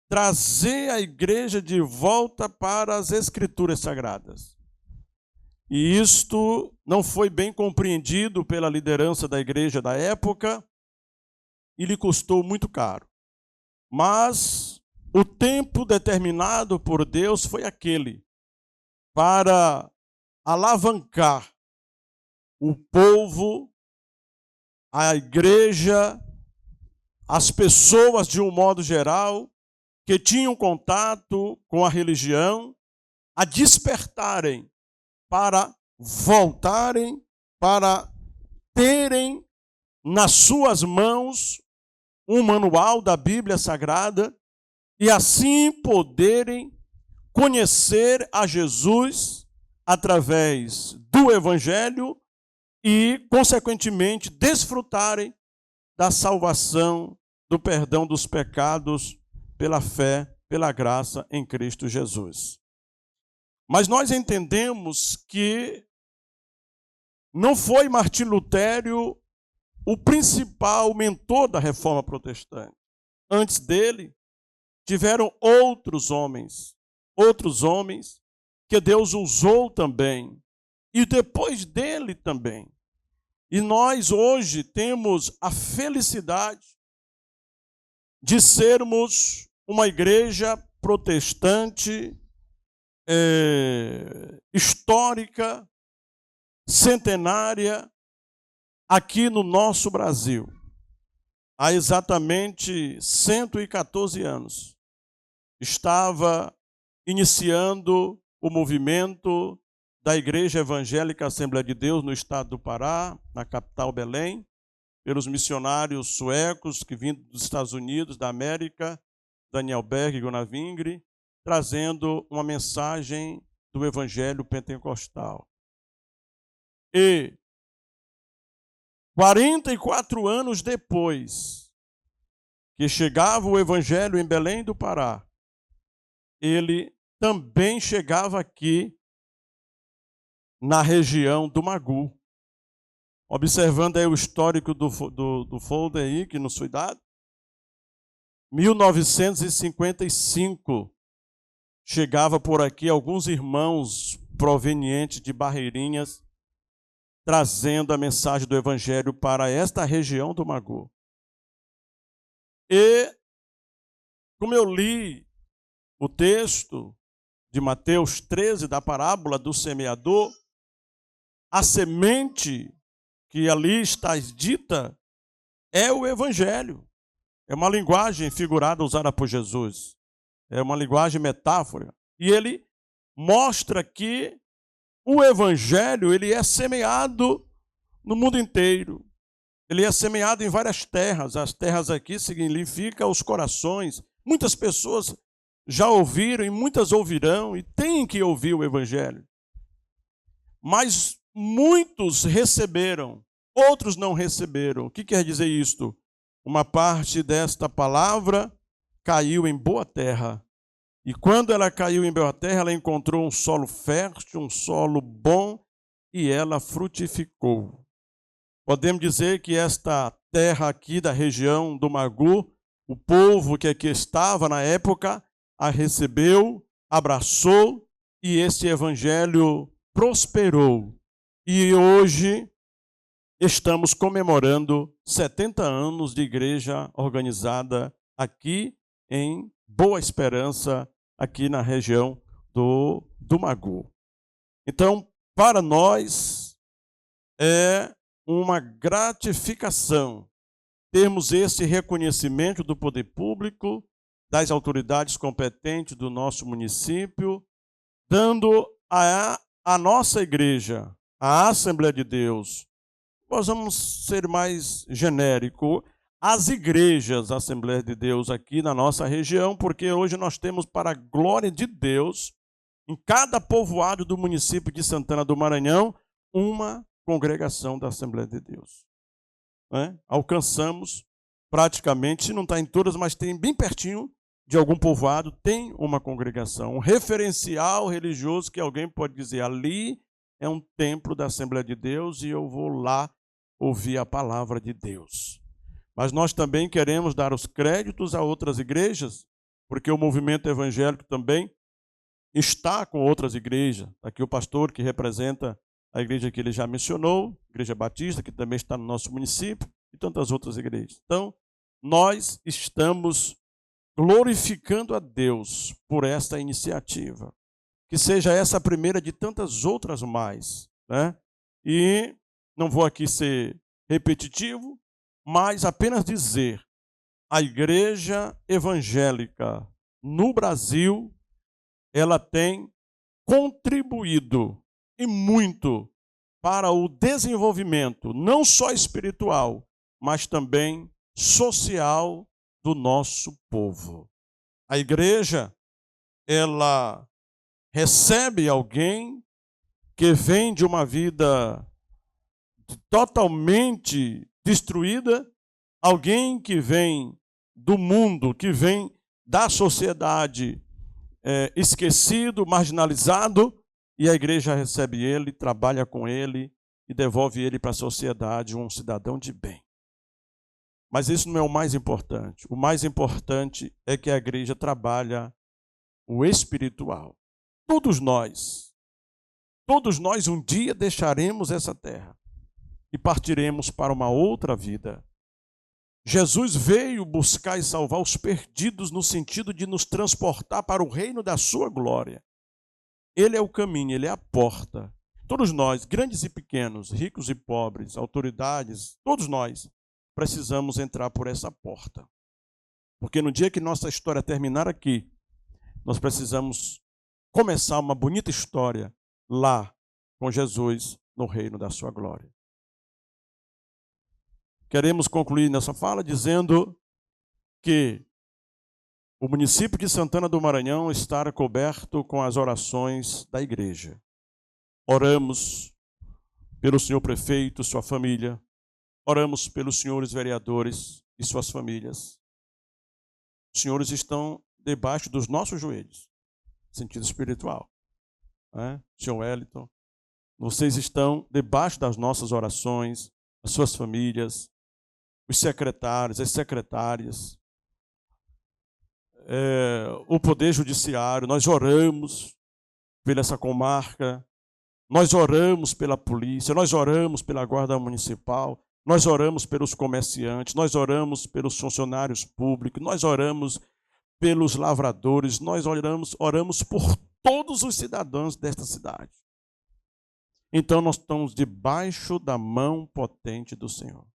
trazer a igreja de volta para as Escrituras Sagradas. E isto não foi bem compreendido pela liderança da igreja da época e lhe custou muito caro. Mas o tempo determinado por Deus foi aquele. para alavancar o povo, a igreja, as pessoas de um modo geral que tinham contato com a religião, a despertarem para voltarem, para terem nas suas mãos um manual da Bíblia Sagrada e assim poderem conhecer a Jesus através do Evangelho e, consequentemente, desfrutarem da salvação, do perdão dos pecados pela fé, pela graça em Cristo Jesus. Mas nós entendemos que não foi Martim Lutero o principal mentor da Reforma Protestante. Antes dele, tiveram outros homens que Deus usou também, e depois dele também. E nós hoje temos a felicidade de sermos uma igreja protestante, histórica, centenária, aqui no nosso Brasil. Há exatamente 114 anos, estava iniciando o movimento da Igreja Evangélica Assembleia de Deus no estado do Pará, na capital Belém, pelos missionários suecos que vinham dos Estados Unidos, da América, Daniel Berg e Gunnar Wingre, trazendo uma mensagem do Evangelho Pentecostal. E 44 anos depois que chegava o Evangelho em Belém do Pará, ele também chegava aqui na região do Magu. Observando aí o histórico do folder aí, que nos foi dado, 1955, chegava por aqui alguns irmãos provenientes de Barreirinhas, trazendo a mensagem do Evangelho para esta região do Magu. E, como eu li o texto de Mateus 13, da parábola do semeador, a semente que ali está dita é o Evangelho. É uma linguagem figurada usada por Jesus. É uma linguagem metáfora. E ele mostra que o Evangelho ele é semeado no mundo inteiro. Ele é semeado em várias terras. As terras aqui significam os corações. Muitas pessoas já ouviram e muitas ouvirão e têm que ouvir o Evangelho. Mas muitos receberam, outros não receberam. O que quer dizer isto? Uma parte desta palavra caiu em boa terra. E quando ela caiu em boa terra, ela encontrou um solo fértil, um solo bom, e ela frutificou. Podemos dizer que esta terra aqui da região do Magu, o povo que aqui estava na época, a recebeu, abraçou, e este evangelho prosperou. E hoje estamos comemorando 70 anos de igreja organizada aqui em Boa Esperança, aqui na região do Magu. Então, para nós, é uma gratificação termos esse reconhecimento do poder público, das autoridades competentes do nosso município, dando à nossa igreja, à Assembleia de Deus, nós vamos ser mais genérico, as igrejas Assembleia de Deus aqui na nossa região, porque hoje nós temos, para a glória de Deus, em cada povoado do município de Santana do Maranhão, uma congregação da Assembleia de Deus. Alcançamos praticamente, se não está em todas, mas tem bem pertinho de algum povoado, tem uma congregação, um referencial religioso que alguém pode dizer, ali é um templo da Assembleia de Deus e eu vou lá ouvir a palavra de Deus. Mas nós também queremos dar os créditos a outras igrejas, porque o movimento evangélico também está com outras igrejas. Aqui o pastor que representa a igreja que ele já mencionou, Igreja Batista, que também está no nosso município, e tantas outras igrejas. Então, nós estamos glorificando a Deus por esta iniciativa. que seja essa a primeira de tantas outras mais, né? E não vou aqui ser repetitivo, mas apenas dizer, a igreja evangélica no Brasil, ela tem contribuído e muito para o desenvolvimento, não só espiritual, mas também social do nosso povo. A igreja, ela recebe alguém que vem de uma vida totalmente destruída, alguém que vem do mundo, que vem da sociedade, esquecido, marginalizado, e a igreja recebe ele, trabalha com ele e devolve ele para a sociedade, um cidadão de bem. Mas isso não é o mais importante. O mais importante é que a igreja trabalha o espiritual. Todos nós um dia deixaremos essa terra e partiremos para uma outra vida. Jesus veio buscar e salvar os perdidos no sentido de nos transportar para o reino da sua glória. Ele é o caminho, ele é a porta. Todos nós, grandes e pequenos, ricos e pobres, autoridades, todos nós precisamos entrar por essa porta. Porque no dia que nossa história terminar aqui, nós precisamos começar uma bonita história lá com Jesus no reino da sua glória. Queremos concluir nessa fala dizendo que o município de Santana do Maranhão está coberto com as orações da igreja. Oramos pelo senhor prefeito, sua família. Oramos pelos senhores vereadores e suas famílias. Os senhores estão debaixo dos nossos joelhos, no sentido espiritual. Senhor Wellington, vocês estão debaixo das nossas orações, as suas famílias, os secretários, as secretárias, o Poder Judiciário. Nós oramos pela essa comarca, nós oramos pela polícia, nós oramos pela Guarda Municipal, nós oramos pelos comerciantes, nós oramos pelos funcionários públicos, nós oramos pelos lavradores, nós oramos por todos os cidadãos desta cidade. Então nós estamos debaixo da mão potente do Senhor.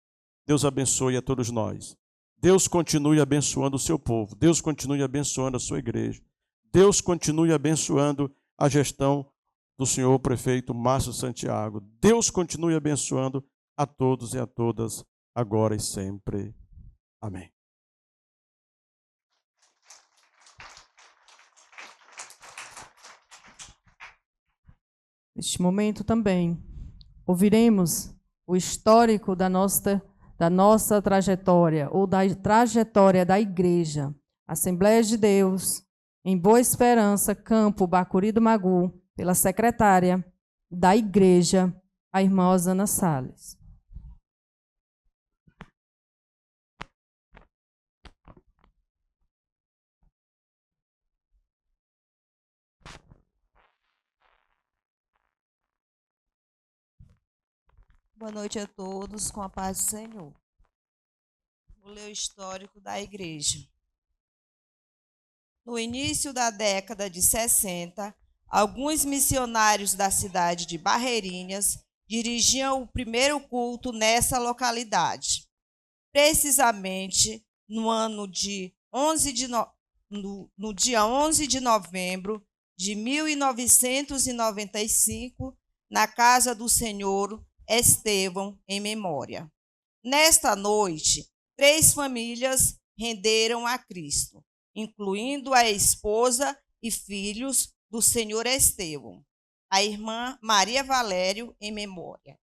Deus abençoe a todos nós. Deus continue abençoando o seu povo. Deus continue abençoando a sua igreja. Deus continue abençoando a gestão do senhor prefeito Márcio Santiago. Deus continue abençoando a todos e a todas, agora e sempre. Amém. Neste momento também ouviremos o histórico da nossa trajetória, ou da trajetória da Igreja, Assembleia de Deus, em Boa Esperança, Campo Bacuri do Magu, pela secretária da Igreja, a irmã Osana Salles. Boa noite a todos, com a paz do Senhor. Vou ler o histórico da igreja. No início da década de 60, alguns missionários da cidade de Barreirinhas dirigiam o primeiro culto nessa localidade. Precisamente no dia 11 de novembro de 1995, na casa do senhor Estevão, em memória. Nesta noite, 3 famílias renderam a Cristo, incluindo a esposa e filhos do senhor Estevão, a irmã Maria Valério, em memória,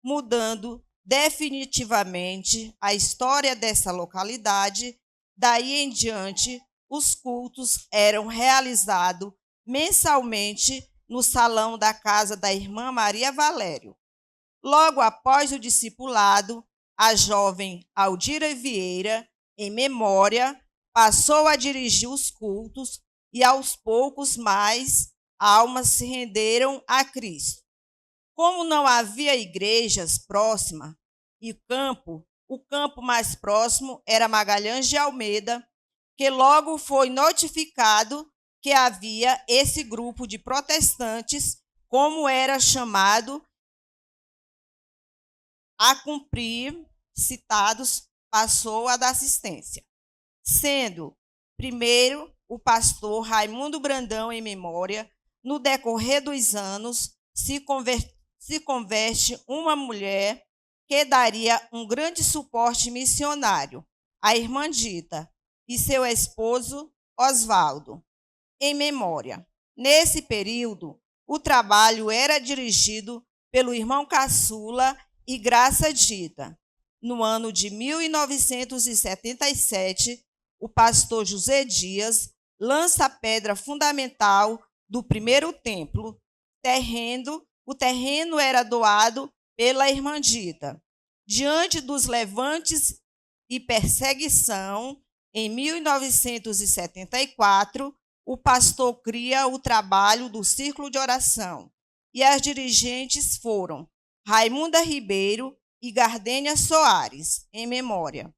mudando definitivamente a história dessa localidade. Daí em diante, os cultos eram realizados mensalmente no salão da casa da irmã Maria Valério. Logo após o discipulado, a jovem Aldira Vieira, em memória, passou a dirigir os cultos e aos poucos mais almas se renderam a Cristo. Como não havia igrejas próximas e o campo mais próximo era Magalhães de Almeida, que logo foi notificado que havia esse grupo de protestantes, como era chamado, a cumprir citados, passou a dar assistência, sendo primeiro o pastor Raimundo Brandão em memória. No decorrer dos anos, se converte uma mulher que daria um grande suporte missionário, a irmã Dita, e seu esposo Osvaldo, em memória. Nesse período, o trabalho era dirigido pelo irmão caçula e Graça Dita. No ano de 1977, o pastor José Dias lança a pedra fundamental do primeiro templo. O terreno era doado pela irmã Dita. Diante dos levantes e perseguição, em 1974, o pastor cria o trabalho do Círculo de Oração, e as dirigentes foram Raimunda Ribeiro e Gardênia Soares, em memória.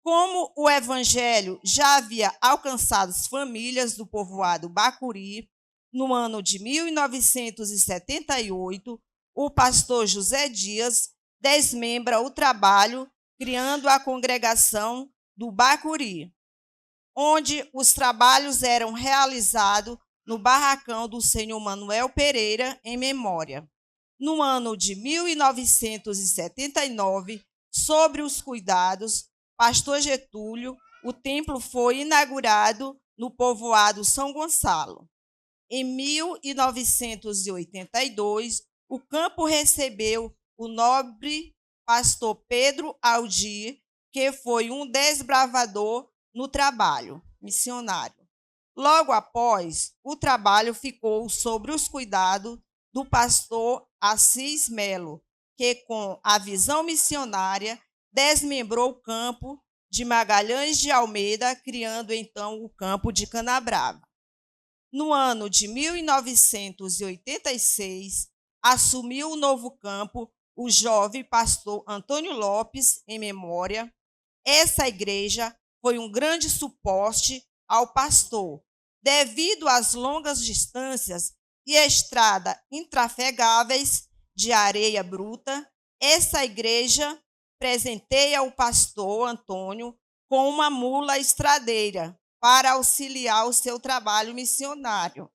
Como o evangelho já havia alcançado as famílias do povoado Bacuri, no ano de 1978, o pastor José Dias desmembra o trabalho, criando a congregação do Bacuri, onde os trabalhos eram realizados no barracão do senhor Manuel Pereira, em memória. No ano de 1979, sobre os cuidados, pastor Getúlio, o templo foi inaugurado no povoado São Gonçalo. Em 1982, o campo recebeu o nobre pastor Pedro Aldir, que foi um desbravador no trabalho missionário. Logo após, o trabalho ficou sob os cuidados do pastor Assis Melo, que, com a visão missionária, desmembrou o campo de Magalhães de Almeida, criando então o campo de Canabrava. No ano de 1986, assumiu o novo campo o jovem pastor Antônio Lopes, em memória. Essa igreja foi um grande suporte ao pastor, devido às longas distâncias e estradas intrafegáveis de areia bruta. Essa igreja presenteia o pastor Antônio com uma mula estradeira para auxiliar o seu trabalho missionário.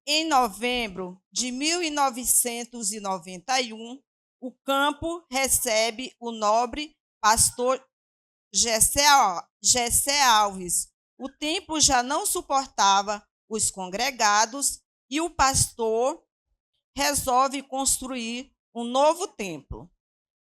Em novembro de 1991, o campo recebe o nobre pastor Gessé Alves. O templo já não suportava os congregados e o pastor resolve construir um novo templo.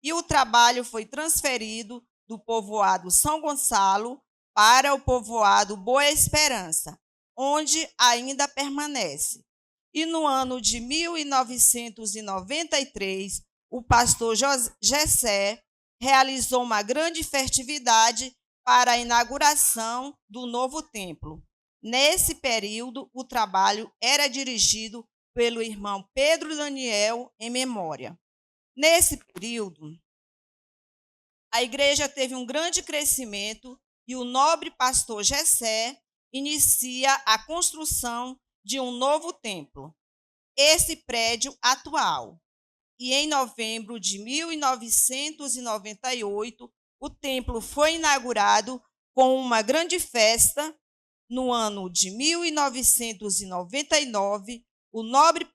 E o trabalho foi transferido do povoado São Gonçalo para o povoado Boa Esperança, onde ainda permanece. E no ano de 1993, o pastor Gessé realizou uma grande festividade para a inauguração do novo templo. Nesse período, o trabalho era dirigido pelo irmão Pedro Daniel, em memória. Nesse período, a igreja teve um grande crescimento e o nobre pastor Gessé inicia a construção de um novo templo, esse prédio atual. E em novembro de 1998, o templo foi inaugurado com uma grande festa. No ano de 1999, o nobre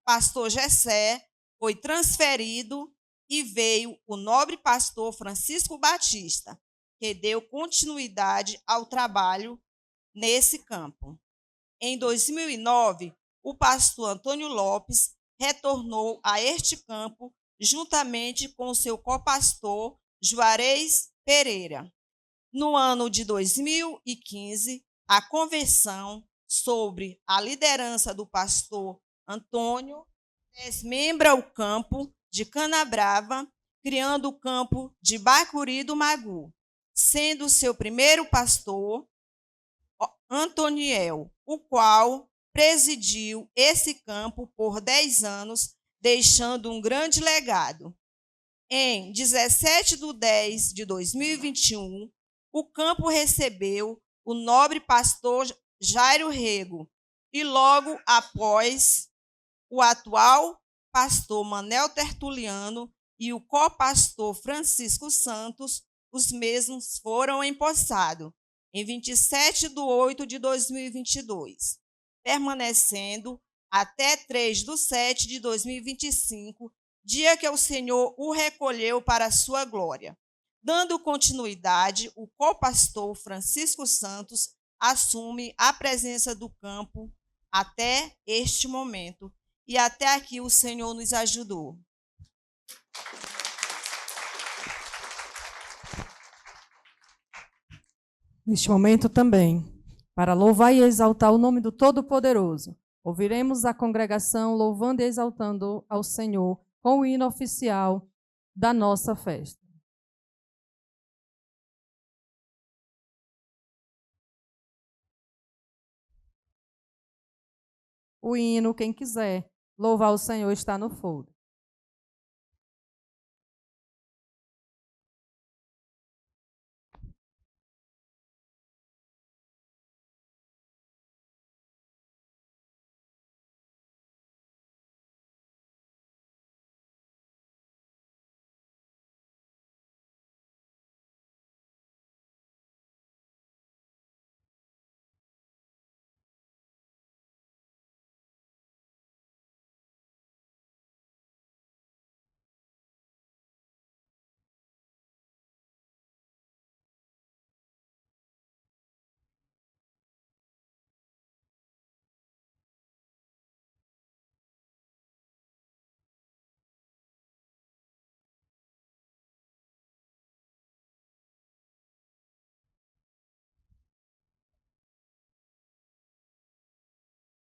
pastor Gessé foi transferido e veio o nobre pastor Francisco Batista, que deu continuidade ao trabalho nesse campo. Em 2009, o pastor Antônio Lopes retornou a este campo juntamente com seu copastor Juarez Pereira. No ano de 2015, a convenção sobre a liderança do pastor Antônio desmembra o campo de Canabrava, criando o campo de Bacuri do Magu, sendo seu primeiro pastor Antoniel, o qual presidiu esse campo por 10 anos, deixando um grande legado. Em 17/10/2021, o campo recebeu o nobre pastor Jairo Rego, e logo após o atual pastor Manel Tertuliano e o co-pastor Francisco Santos, os mesmos foram empossados em 27/8/2022, permanecendo até 3/7/2025, dia que o Senhor o recolheu para a sua glória. Dando continuidade, o co-pastor Francisco Santos assume a presença do campo até este momento. E até aqui o Senhor nos ajudou. Neste momento também, para louvar e exaltar o nome do Todo-Poderoso, ouviremos a congregação louvando e exaltando ao Senhor com o hino oficial da nossa festa. O hino, quem quiser louvar o Senhor, está no folder.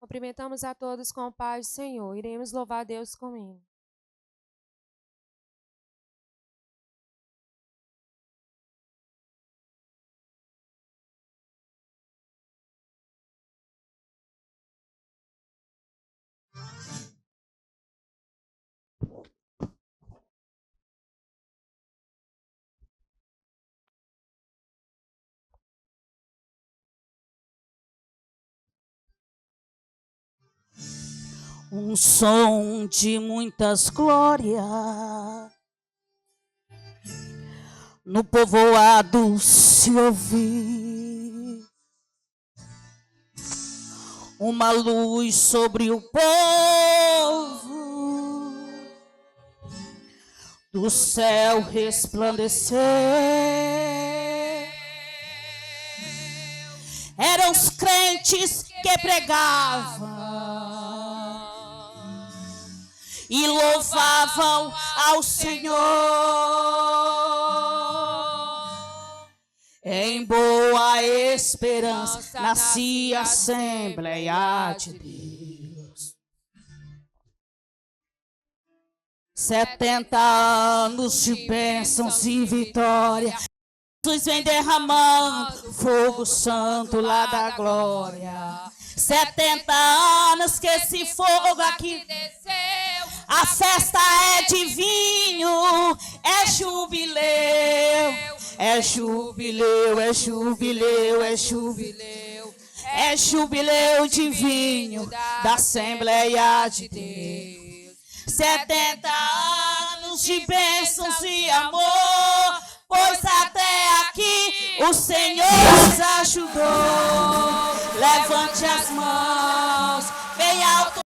Cumprimentamos a todos com a paz do Senhor. Iremos louvar a Deus com hino. Um som de muitas glórias no povoado se ouvir, uma luz sobre o povo, do céu resplandecer. Eram os crentes que pregavam e louvavam ao Senhor em boa esperança, nascia a Assembleia de Deus. 70 anos de bênçãos e vitória, Jesus vem derramando fogo santo lá da glória. 70 anos que esse fogo aqui desceu. A festa é de vinho, é jubileu, é jubileu, é jubileu, é jubileu, é jubileu de vinho da Assembleia de Deus. 70 anos de bênçãos e amor, pois até aqui o Senhor nos ajudou. Levante as mãos, bem alto.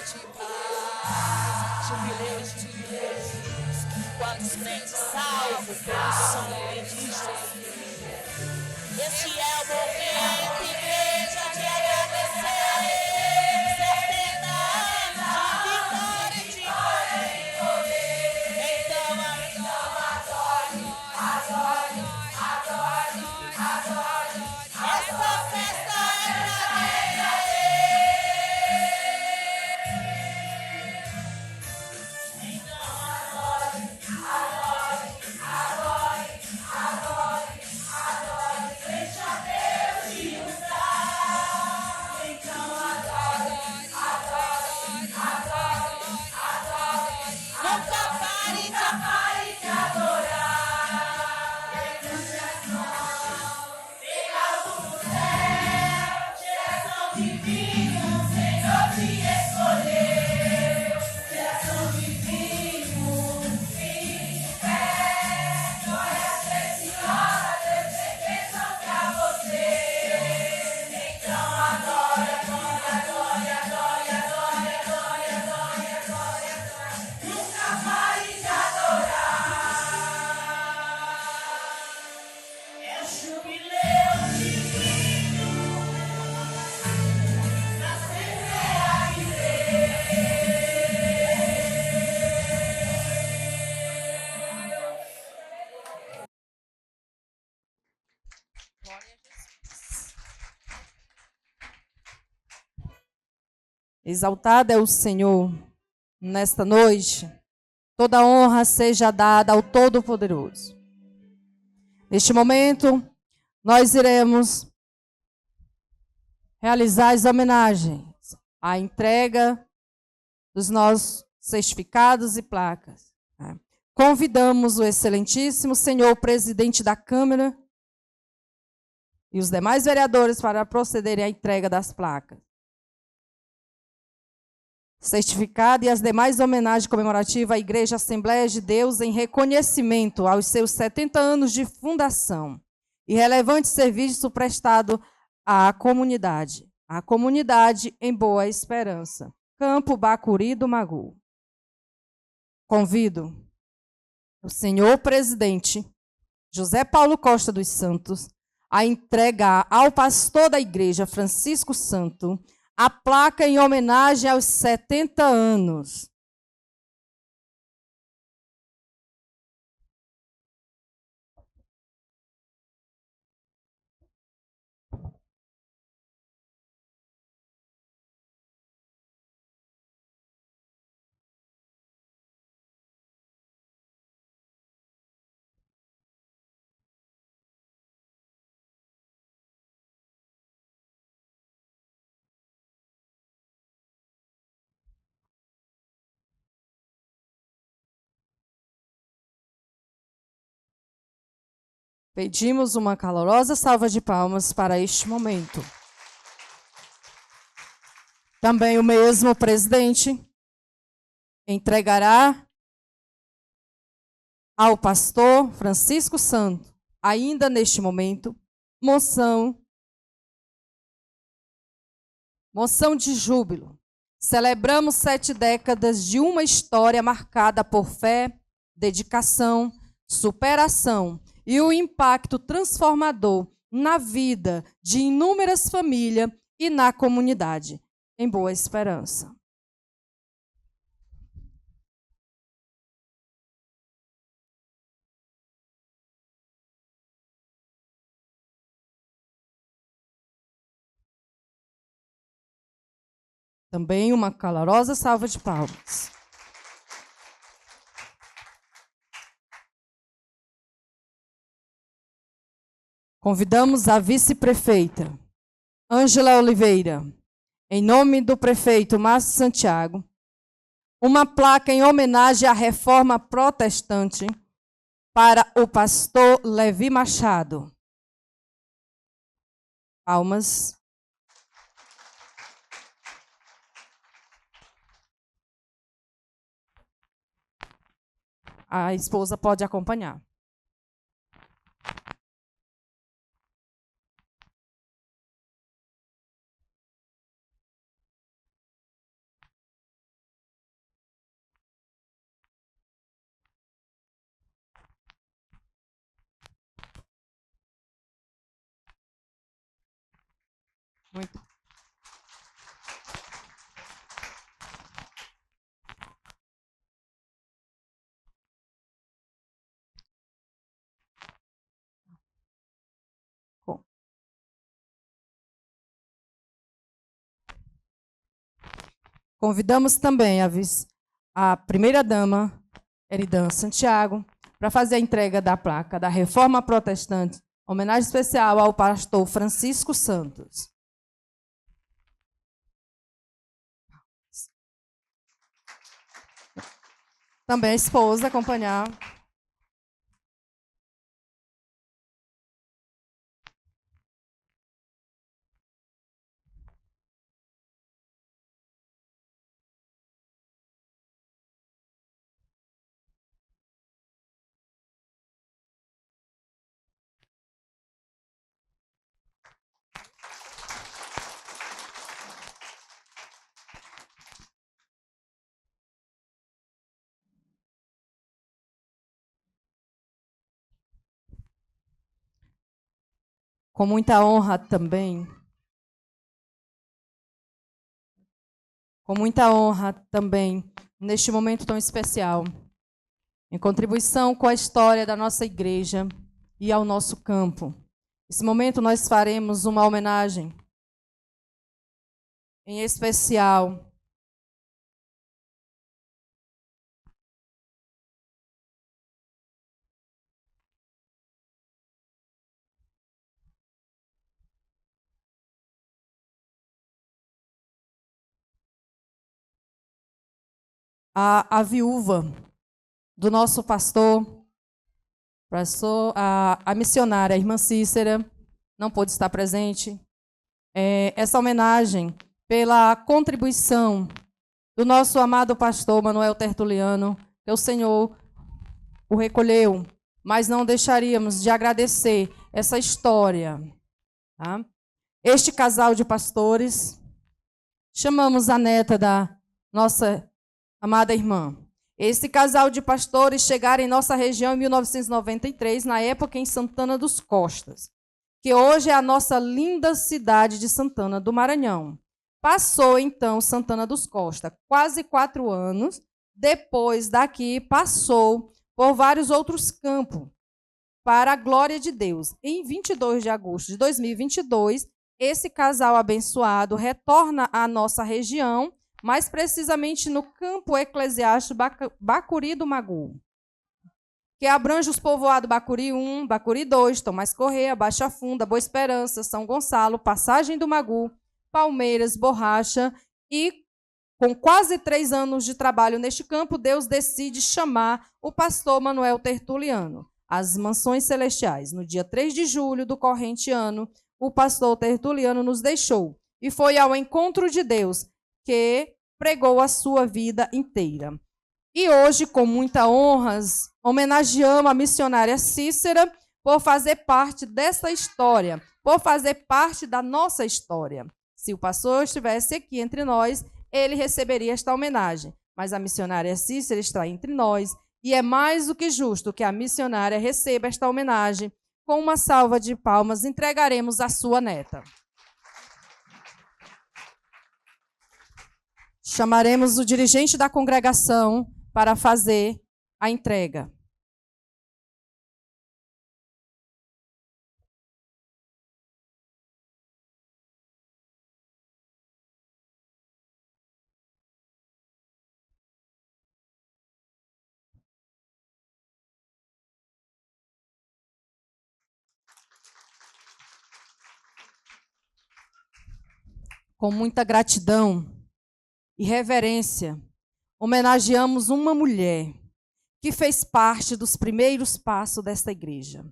de paz, jubileu de jubileus. Quantos crentes salvos pelo sangue de Jesus. Este é o momento, igreja, de agradecer. 70 anos de vitória e de poder. Então adore. Essa festa é pra nunca pare de adorar. Geração divina, o Senhor te escolheu. Geração divina, fique de pé. Glórias preciosas, Deus tem bênção pra você. Então adora, glória, glória, glória, glória, glória, glória, glória, glória. Nunca pare de adorar. É o jubileu divino. Pra sempre é a Exaltado é o Senhor nesta noite. Toda honra seja dada ao Todo-Poderoso. Neste momento, nós iremos realizar as homenagens, a entrega dos nossos certificados e placas. Convidamos o excelentíssimo senhor presidente da Câmara e os demais vereadores para procederem à entrega das placas. Certificado e as demais homenagens comemorativas à Igreja Assembleia de Deus em reconhecimento aos seus 70 anos de fundação e relevante serviço prestado à comunidade em Boa Esperança, Campo Bacuri do Magu. Convido o senhor presidente José Paulo Costa dos Santos a entregar ao pastor da igreja Francisco Santo a placa em homenagem aos 70 anos. Pedimos uma calorosa salva de palmas para este momento. Também o mesmo presidente entregará ao pastor Francisco Santo, ainda neste momento, moção de júbilo. Celebramos 7 décadas de uma história marcada por fé, dedicação, superação e o impacto transformador na vida de inúmeras famílias e na comunidade, em Boa Esperança. Também uma calorosa salva de palmas. Convidamos a vice-prefeita Ângela Oliveira, em nome do prefeito Márcio Santiago, uma placa em homenagem à reforma protestante para o pastor Levi Machado. Palmas. A esposa pode acompanhar. Muito. Bom. Convidamos também a primeira-dama, Eridan Santiago, para fazer a entrega da placa da Reforma Protestante, homenagem especial ao pastor Francisco Santos. Também a esposa acompanhar. Com muita honra também, neste momento tão especial, em contribuição com a história da nossa igreja e ao nosso campo. Nesse momento nós faremos uma homenagem em especial a viúva do nosso pastor, a missionária, a irmã Cícera, não pôde estar presente. Essa homenagem pela contribuição do nosso amado pastor Manuel Tertuliano, que o Senhor o recolheu, mas não deixaríamos de agradecer essa história. Tá? Este casal de pastores, chamamos a neta da nossa amada irmã. Esse casal de pastores chegaram em nossa região em 1993, na época em Santana dos Costas, que hoje é a nossa linda cidade de Santana do Maranhão. Passou, então, Santana dos Costas, quase 4 anos. Depois daqui, passou por vários outros campos, para a glória de Deus. Em 22 de agosto de 2022, esse casal abençoado retorna à nossa região, mais precisamente no campo eclesiástico Bacuri do Magu, que abrange os povoados Bacuri 1, Bacuri 2, Tomás Correia, Baixa Funda, Boa Esperança, São Gonçalo, Passagem do Magu, Palmeiras, Borracha, e com quase 3 anos de trabalho neste campo, Deus decide chamar o pastor Manuel Tertuliano às Mansões Celestiais. No dia 3 de julho do corrente ano, o pastor Tertuliano nos deixou e foi ao encontro de Deus, que pregou a sua vida inteira. E hoje, com muita honra, homenageamos a missionária Cícera por fazer parte dessa história, por fazer parte da nossa história. Se o pastor estivesse aqui entre nós, ele receberia esta homenagem. Mas a missionária Cícera está entre nós, e é mais do que justo que a missionária receba esta homenagem. Com uma salva de palmas, entregaremos à sua neta. Chamaremos o dirigente da congregação para fazer a entrega. Com muita gratidão e reverência, homenageamos uma mulher que fez parte dos primeiros passos desta igreja.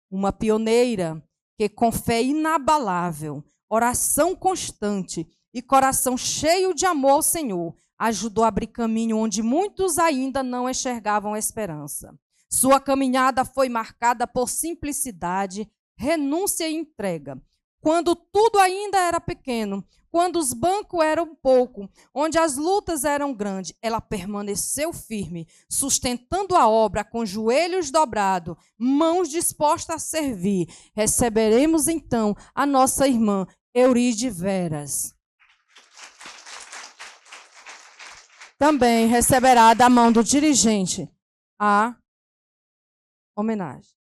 Uma pioneira que, com fé inabalável, oração constante e coração cheio de amor ao Senhor, ajudou a abrir caminho onde muitos ainda não enxergavam esperança. Sua caminhada foi marcada por simplicidade, renúncia e entrega. Quando tudo ainda era pequeno, quando os bancos eram pouco, onde as lutas eram grandes, ela permaneceu firme, sustentando a obra com joelhos dobrados, mãos dispostas a servir. Receberemos, então, a nossa irmã Euride Veras. Também receberá da mão do dirigente a homenagem.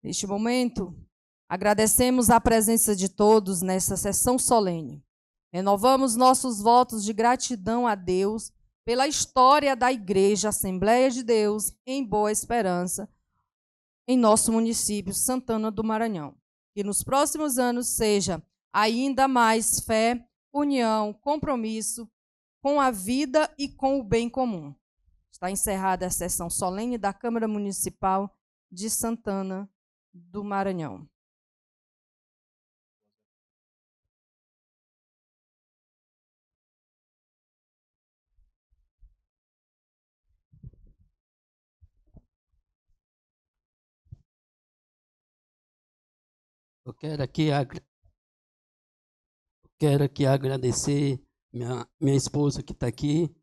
Neste momento, agradecemos a presença de todos nessa sessão solene. Renovamos nossos votos de gratidão a Deus pela história da Igreja Assembleia de Deus em Boa Esperança, em nosso município, Santana do Maranhão. Que nos próximos anos seja ainda mais fé, união, compromisso com a vida e com o bem comum. Está encerrada a sessão solene da Câmara Municipal de Santana do Maranhão. Eu quero aqui agradecer minha esposa que está aqui,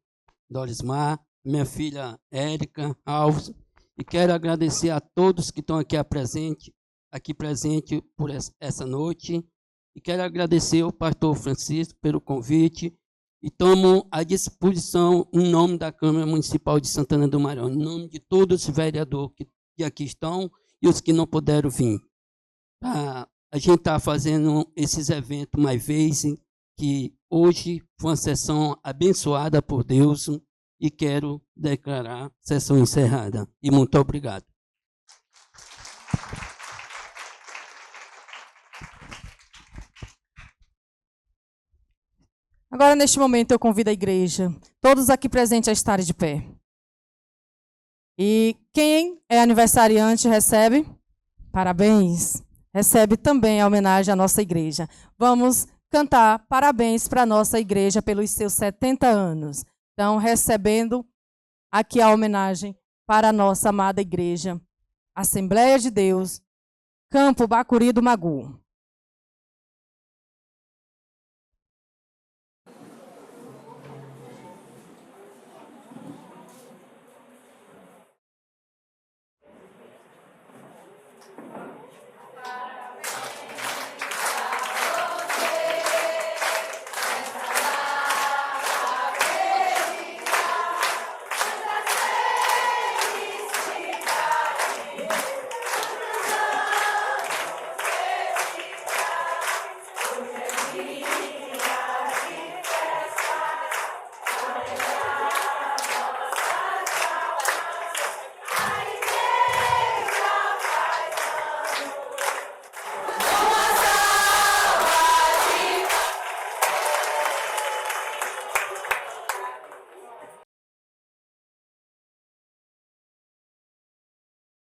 Dorismar, minha filha Érica Alves, e quero agradecer a todos que estão aqui presente por essa noite, e quero agradecer ao pastor Francisco pelo convite, e tomo à disposição, em nome da Câmara Municipal de Santana do Maranhão, em nome de todos os vereadores que aqui estão e os que não puderam vir. A gente está fazendo esses eventos mais vezes, que hoje foi uma sessão abençoada por Deus, e quero declarar sessão encerrada. E muito obrigado. Agora, neste momento, eu convido a igreja, todos aqui presentes, a estarem de pé. E quem é aniversariante recebe parabéns. Recebe também a homenagem à nossa igreja. Vamos cantar parabéns para a nossa igreja pelos seus 70 anos. Então, recebendo aqui a homenagem para a nossa amada igreja, Assembleia de Deus, Campo Bacuri do Magu.